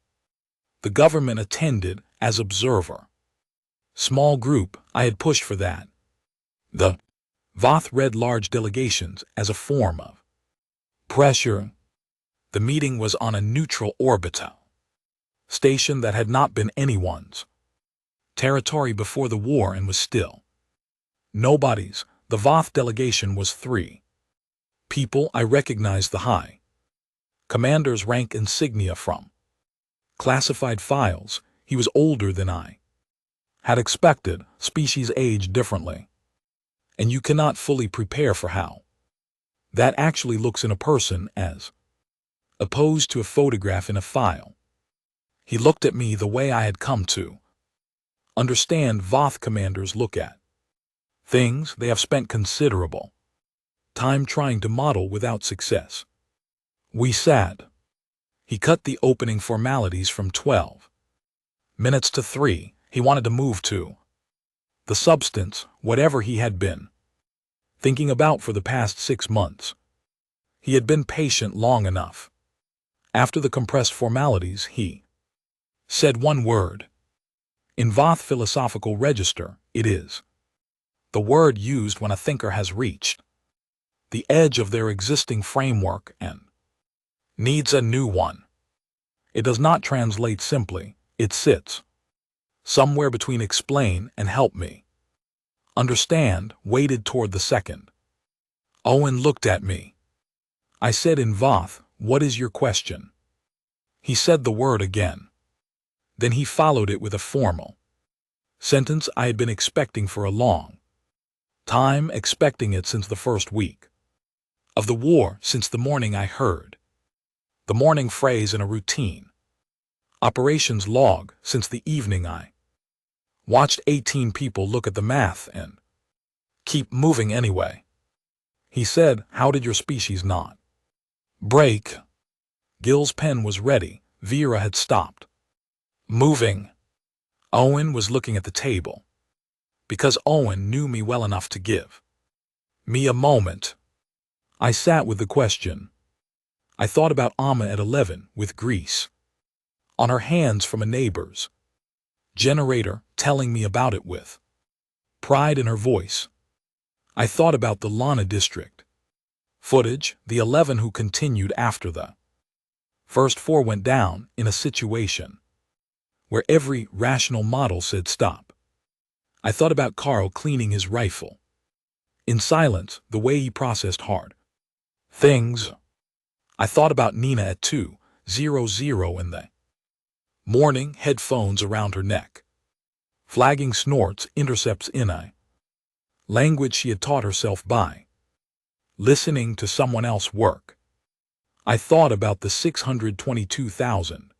the government attended as observer. Small group, I had pushed for that. The Voth read large delegations as a form of pressure. The meeting was on a neutral orbital station that had not been anyone's territory before the war and was still nobody's. The Voth delegation was 3 people. I recognized the high commander's rank insignia from classified files. He was older than I had expected, species age differently, and you cannot fully prepare for how that actually looks in a person as opposed to a photograph in a file. He looked at me the way I had come to understand Voth commanders look at things. They have spent considerable time trying to model without success. We sat. He cut the opening formalities from 12 minutes to 3. He wanted to move to the substance, whatever he had been thinking about for the past 6 months. He had been patient long enough. After the compressed formalities, he said one word. In Voth philosophical register, it is the word used when a thinker has reached the edge of their existing framework and needs a new one. It does not translate simply. It sits somewhere between explain and help me understand, weighted toward the second. Owen looked at me. I said in Voth, "What is your question?" He said the word again. Then he followed it with a formal sentence I had been expecting for a long time, expecting it since the first week of the war, since the morning I heard the morning phrase in a routine operations log, since the evening I watched 18 people look at the math and keep moving anyway. He said, "How did your species not break?" Gil's pen was ready. Vera had stopped moving. Owen was looking at the table, because Owen knew me well enough to give me a moment. I sat with the question. I thought about Amma at 11 with grease on her hands from a neighbor's generator telling me about it with pride in her voice. I thought about the Lana district footage, the 11 who continued after the first 4 went down in a situation where every rational model said stop. I thought about Carl cleaning his rifle in silence, the way he processed hard things. I thought about Nina at 2:00 in the morning, headphones around her neck, flagging snorts, intercepts in a language she had taught herself by listening to someone else work. I thought about the 622,000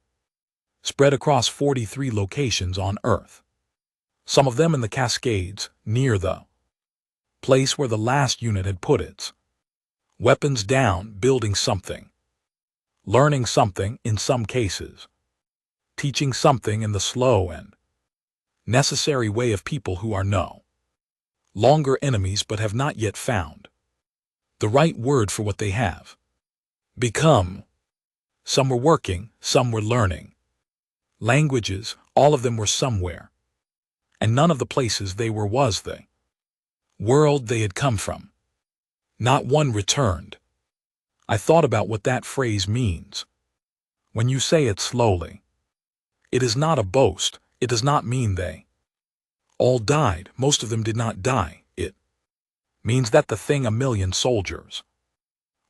spread across 43 locations on Earth, some of them in the Cascades, near the place where the last unit had put its weapons down, building something, learning something in some cases, teaching something in the slow and necessary way of people who are no longer enemies but have not yet found the right word for what they have become. Some were working, some were learning languages, all of them were somewhere, and none of the places they were was the world they had come from. Not one returned. I thought about what that phrase means. When you say it slowly, it is not a boast. It does not mean they all died. Most of them did not die. It means that the thing 1,000,000 soldiers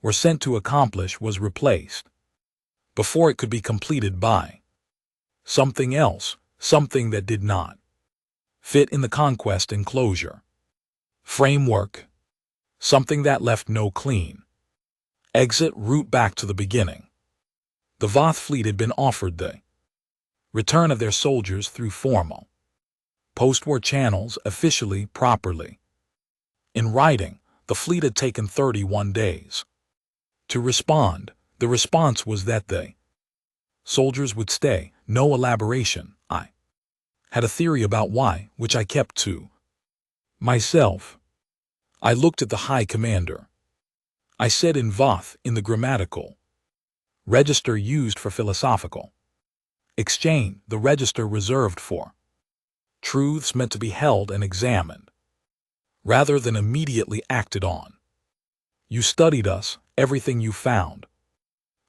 were sent to accomplish was replaced before it could be completed by something else, something that did not fit in the conquest enclosure framework, something that left no clean exit route back to the beginning. The Voth fleet had been offered the return of their soldiers through formal post-war channels, officially, properly. In writing, the fleet had taken 31 days to respond. The response was that the soldiers would stay. No elaboration. I had a theory about why, which I kept to myself. I looked at the High Commander. I said in Voth, in the grammatical register used for philosophical exchange, the register reserved for truths meant to be held and examined, rather than immediately acted on. You studied us, everything you found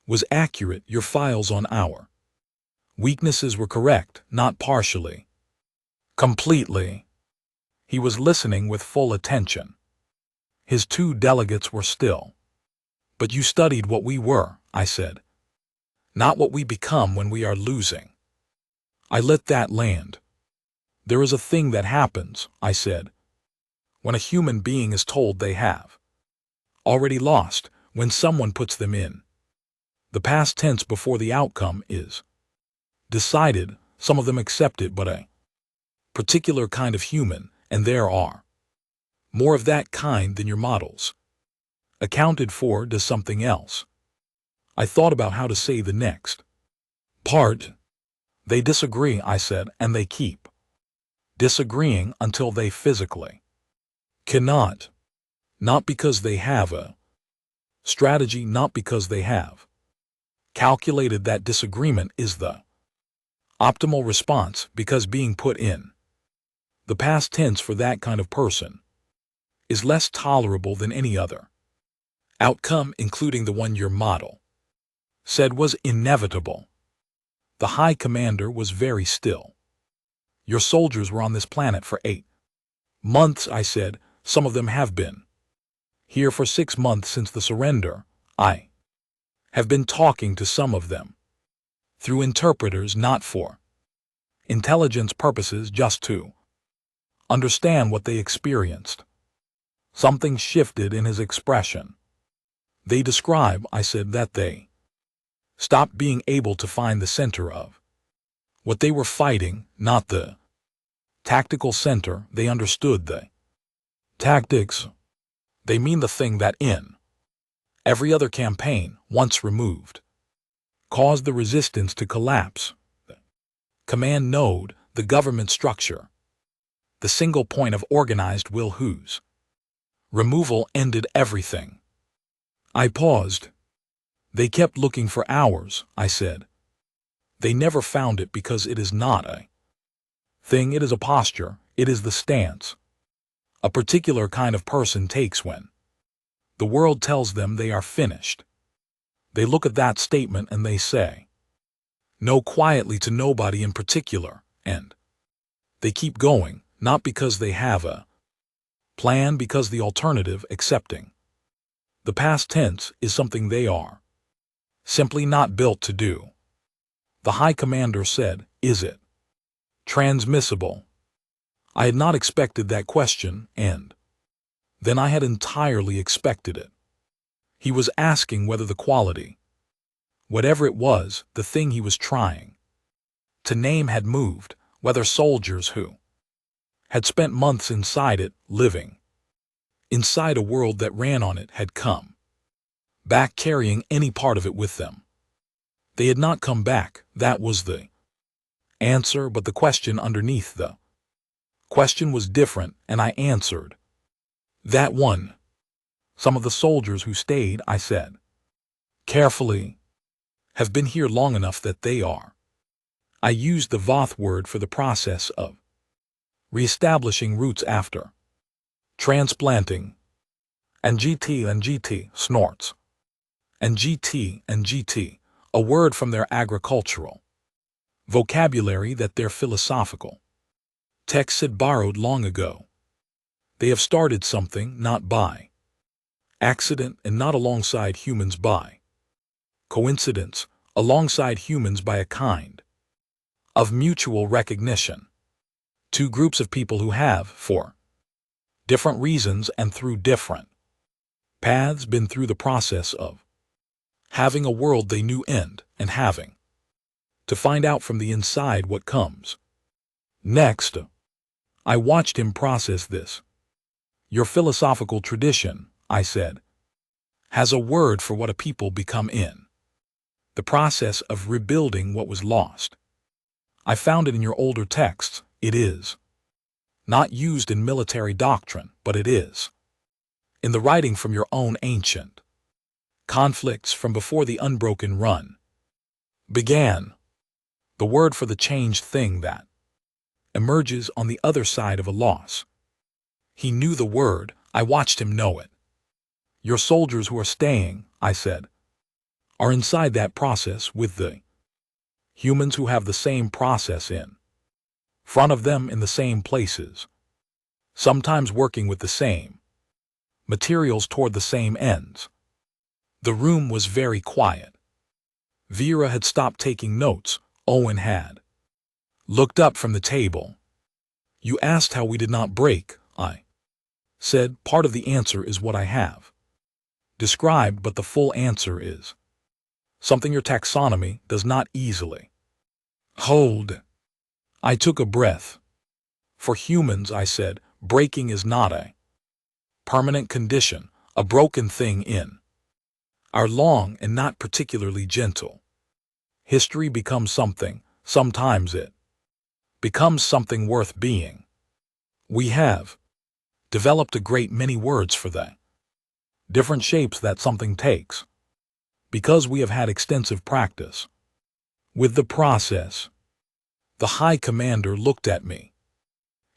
was accurate, your files on our weaknesses were correct, not partially, completely. He was listening with full attention. His 2 delegates were still. But you studied what we were, I said, not what we become when we are losing. I let that land. There is a thing that happens, I said, when a human being is told they have already lost, when someone puts them in the past tense before the outcome is decided. Some of them accept it, but a particular kind of human, and there are more of that kind than your models accounted for, does something else. I thought about how to say the next part. They disagree, I said, and they keep disagreeing until they physically cannot. Not because they have a strategy, not because they have calculated that disagreement is the optimal response, because being put in the past tense for that kind of person is less tolerable than any other outcome, including the one your model said was inevitable. The High Commander was very still. Your soldiers were on this planet for 8 months, I said. Some of them have been here for 6 months since the surrender. I have been talking to some of them through interpreters, not for intelligence purposes, just to understand what they experienced. Something shifted in his expression. They describe, I said, that they stopped being able to find the center of what they were fighting, not the tactical center. They understood the tactics. They mean the thing that in every other campaign, once removed, caused the resistance to collapse. The command node, the government structure, the single point of organized will whose Removal ended everything. I paused. They kept looking for hours, I said. They never found it because it is not a thing, it is a posture, it is the stance a particular kind of person takes when the world tells them they are finished. They look at that statement and they say, no, quietly to nobody in particular, and they keep going, not because they have a plan, because the alternative, accepting the past tense, is something they are simply not built to do. The High Commander said, is it transmissible? I had not expected that question, and then I had entirely expected it. He was asking whether the quality, whatever it was, the thing he was trying to name, had moved, whether soldiers who had spent months inside it, living inside a world that ran on it, had come back carrying any part of it with them. They had not come back, that was the answer, but the question underneath the question was different, and I answered. That one. Some of the soldiers who stayed, I said carefully, have been here long enough that they are. I used the Voth word for the process of reestablishing roots after transplanting. And GT snorts. And GT, a word from their agricultural vocabulary that their philosophical texts had borrowed long ago. They have started something, not by accident and not alongside humans by coincidence, alongside humans by a kind of mutual recognition. Two groups of people who have, for different reasons and through different paths, been through the process of having a world they knew and having to find out from the inside what comes next. I watched him process this. Your philosophical tradition, I said, has a word for what a people become in the process of rebuilding what was lost. I found it in your older texts. It is not used in military doctrine, but it is in the writing from your own ancient conflicts from before the unbroken run began. The word for the changed thing that emerges on the other side of a loss. He knew the word. I watched him know it. Your soldiers who are staying, I said, are inside that process with the humans who have the same process in front of them in the same places, sometimes working with the same materials toward the same ends. The room was very quiet. Vera had stopped taking notes. Owen had looked up from the table. You asked how we did not break, I said. Part of the answer is what I have described, but the full answer is something your taxonomy does not easily hold. I took a breath. For humans, I said, breaking is not a permanent condition, a broken thing in our long and not particularly gentle history becomes something. Sometimes it becomes something worth being. We have developed a great many words for that, different shapes that something takes, because we have had extensive practice with the process. The High Commander looked at me.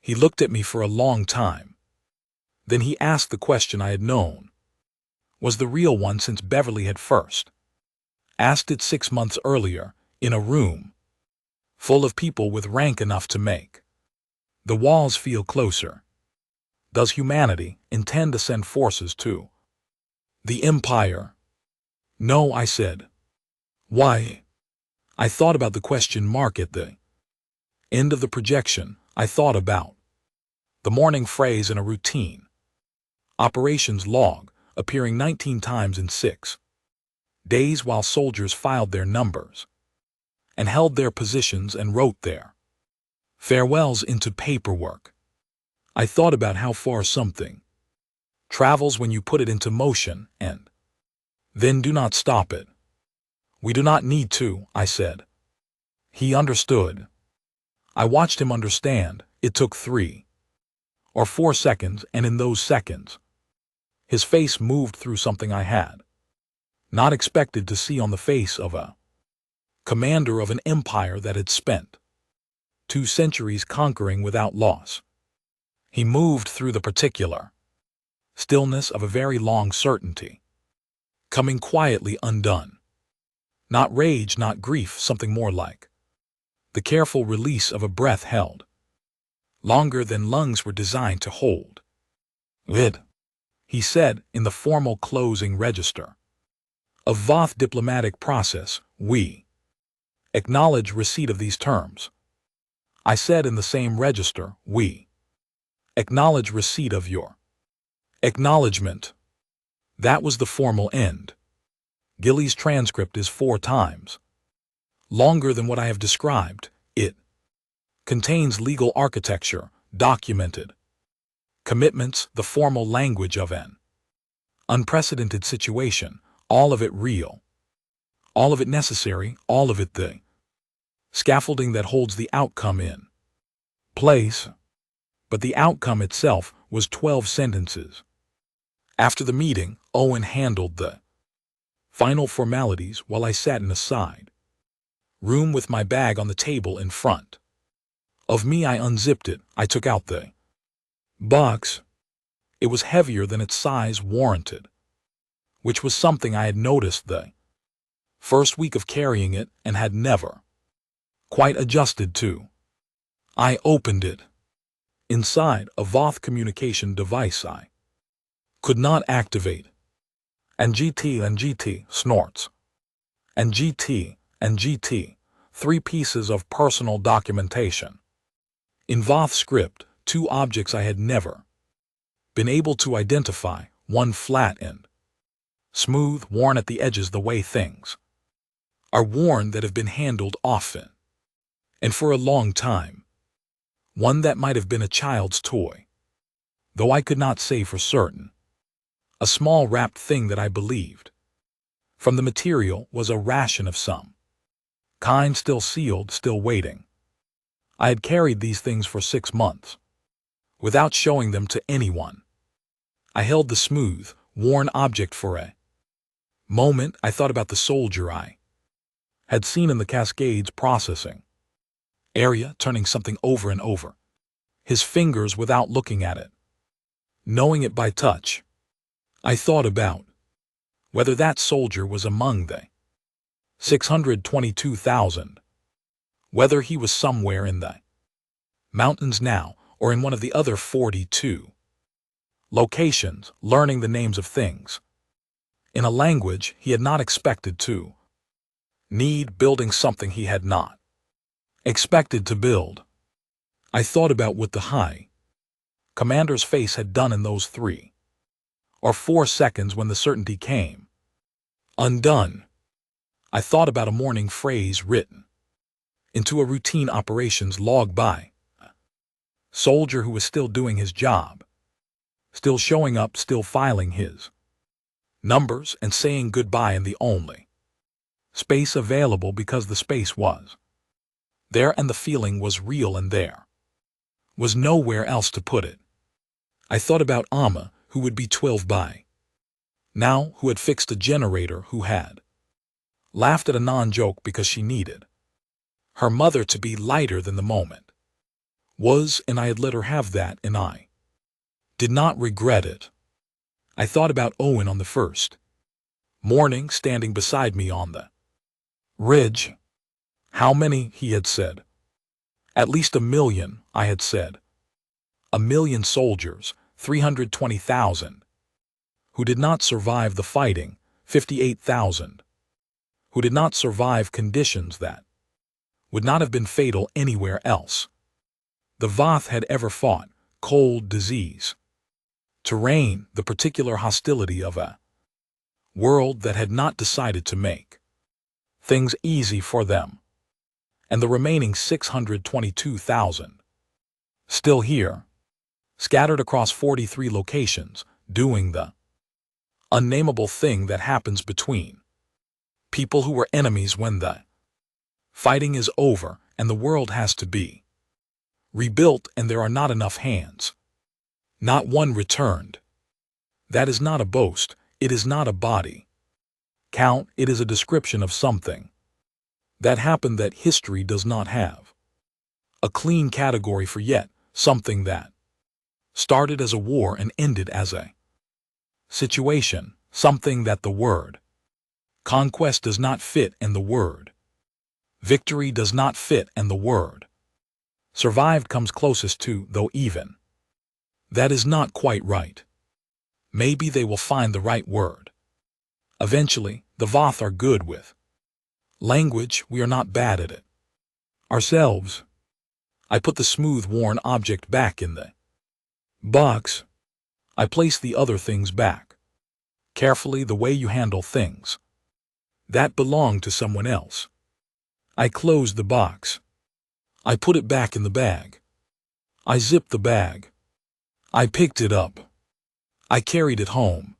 He looked at me for a long time. Then he asked the question I had known was the real one since Beverly had first asked it 6 months earlier, in a room full of people with rank enough to make the walls feel closer. Does humanity intend to send forces to the Empire? No, I said. Why? I thought about the question mark at the end of the projection. I thought about the morning phrase in a routine operations log appearing 19 times in 6 days while soldiers filed their numbers and held their positions and wrote their farewells into paperwork. I thought about how far something travels when you put it into motion and then do not stop it. We do not need to, I said. He understood. I watched him understand. It took 3 or 4 seconds, and in those seconds, His face moved through something I had not expected to see on the face of a commander of an empire that had spent 2 centuries conquering without loss. He moved through the particular stillness of a very long certainty, coming quietly undone. Not rage, not grief, something more like the careful release of a breath held longer than lungs were designed to hold. "It," he said in the formal closing register of Voth diplomatic process, "we acknowledge receipt of these terms." I said in the same register, "We acknowledge receipt of your acknowledgement." That was the formal end. Gilly's transcript is 4 times longer than what I have described. It contains legal architecture, documented commitments, the formal language of an unprecedented situation, all of it real, all of it necessary, all of it the scaffolding that holds the outcome in place. But the outcome itself was 12 sentences. After the meeting, Owen handled the final formalities while I sat in a side room with my bag on the table in front of me. I unzipped it. I took out the box. It was heavier than its size warranted, which was something I had noticed the first week of carrying it and had never quite adjusted to. I opened it. Inside, a Voth communication device I could not activate. And GT snorts. And GT, 3 pieces of personal documentation. In Voth script, 2 objects I had never been able to identify, one flat and smooth, worn at the edges the way things are worn that have been handled often and for a long time. One that might have been a child's toy, though I could not say for certain. A small wrapped thing that I believed from the material was a ration of some kind, still sealed, still waiting. I had carried these things for 6 months without showing them to anyone. I held the smooth, worn object for a moment. I thought about the soldier I had seen in the Cascades processing area, turning something over and over, his fingers without looking at it, knowing it by touch. I thought about whether that soldier was among the 622,000, whether he was somewhere in the mountains now or in one of the other 42 locations, learning the names of things in a language he had not expected to need, building something he had not expected to build. I thought about what the high commander's face had done in those 3 or 4 seconds when the certainty came undone. I thought about a morning phrase written into a routine operations log by a soldier who was still doing his job, still showing up, still filing his numbers and saying goodbye in the only space available because the space was there and the feeling was real and there was nowhere else to put it. I thought about Amma, who would be 12 by now, who had fixed a generator, who had laughed at a non-joke because she needed her mother to be lighter than the moment was, and I had let her have that, and I did not regret it. I thought about Owen on the first morning, standing beside me on the ridge. How many, he had said. At least 1 million, I had said. 1 million soldiers, 320,000, who did not survive the fighting, 58,000, who did not survive conditions that would not have been fatal anywhere else. The Voth had ever fought cold, disease, terrain, the particular hostility of a world that had not decided to make things easy for them. And the remaining 622,000, still here, scattered across 43 locations, doing the unnameable thing that happens between people who were enemies when the fighting is over and the world has to be rebuilt and there are not enough hands. Not one returned. That is not a boast, it is not a body count, it is a description of something that happened that history does not have a clean category for yet, something that started as a war and ended as a situation, something that the word conquest does not fit and the word victory does not fit and the word survived comes closest to, though even that is not quite right. Maybe they will find the right word. Eventually, the Voth are good with language, we are not bad at it. Ourselves. I put the smooth worn object back in the box. I place the other things back. Carefully, the way you handle things that belong to someone else. I close the box. I put it back in the bag. I zipped the bag. I picked it up. I carried it home.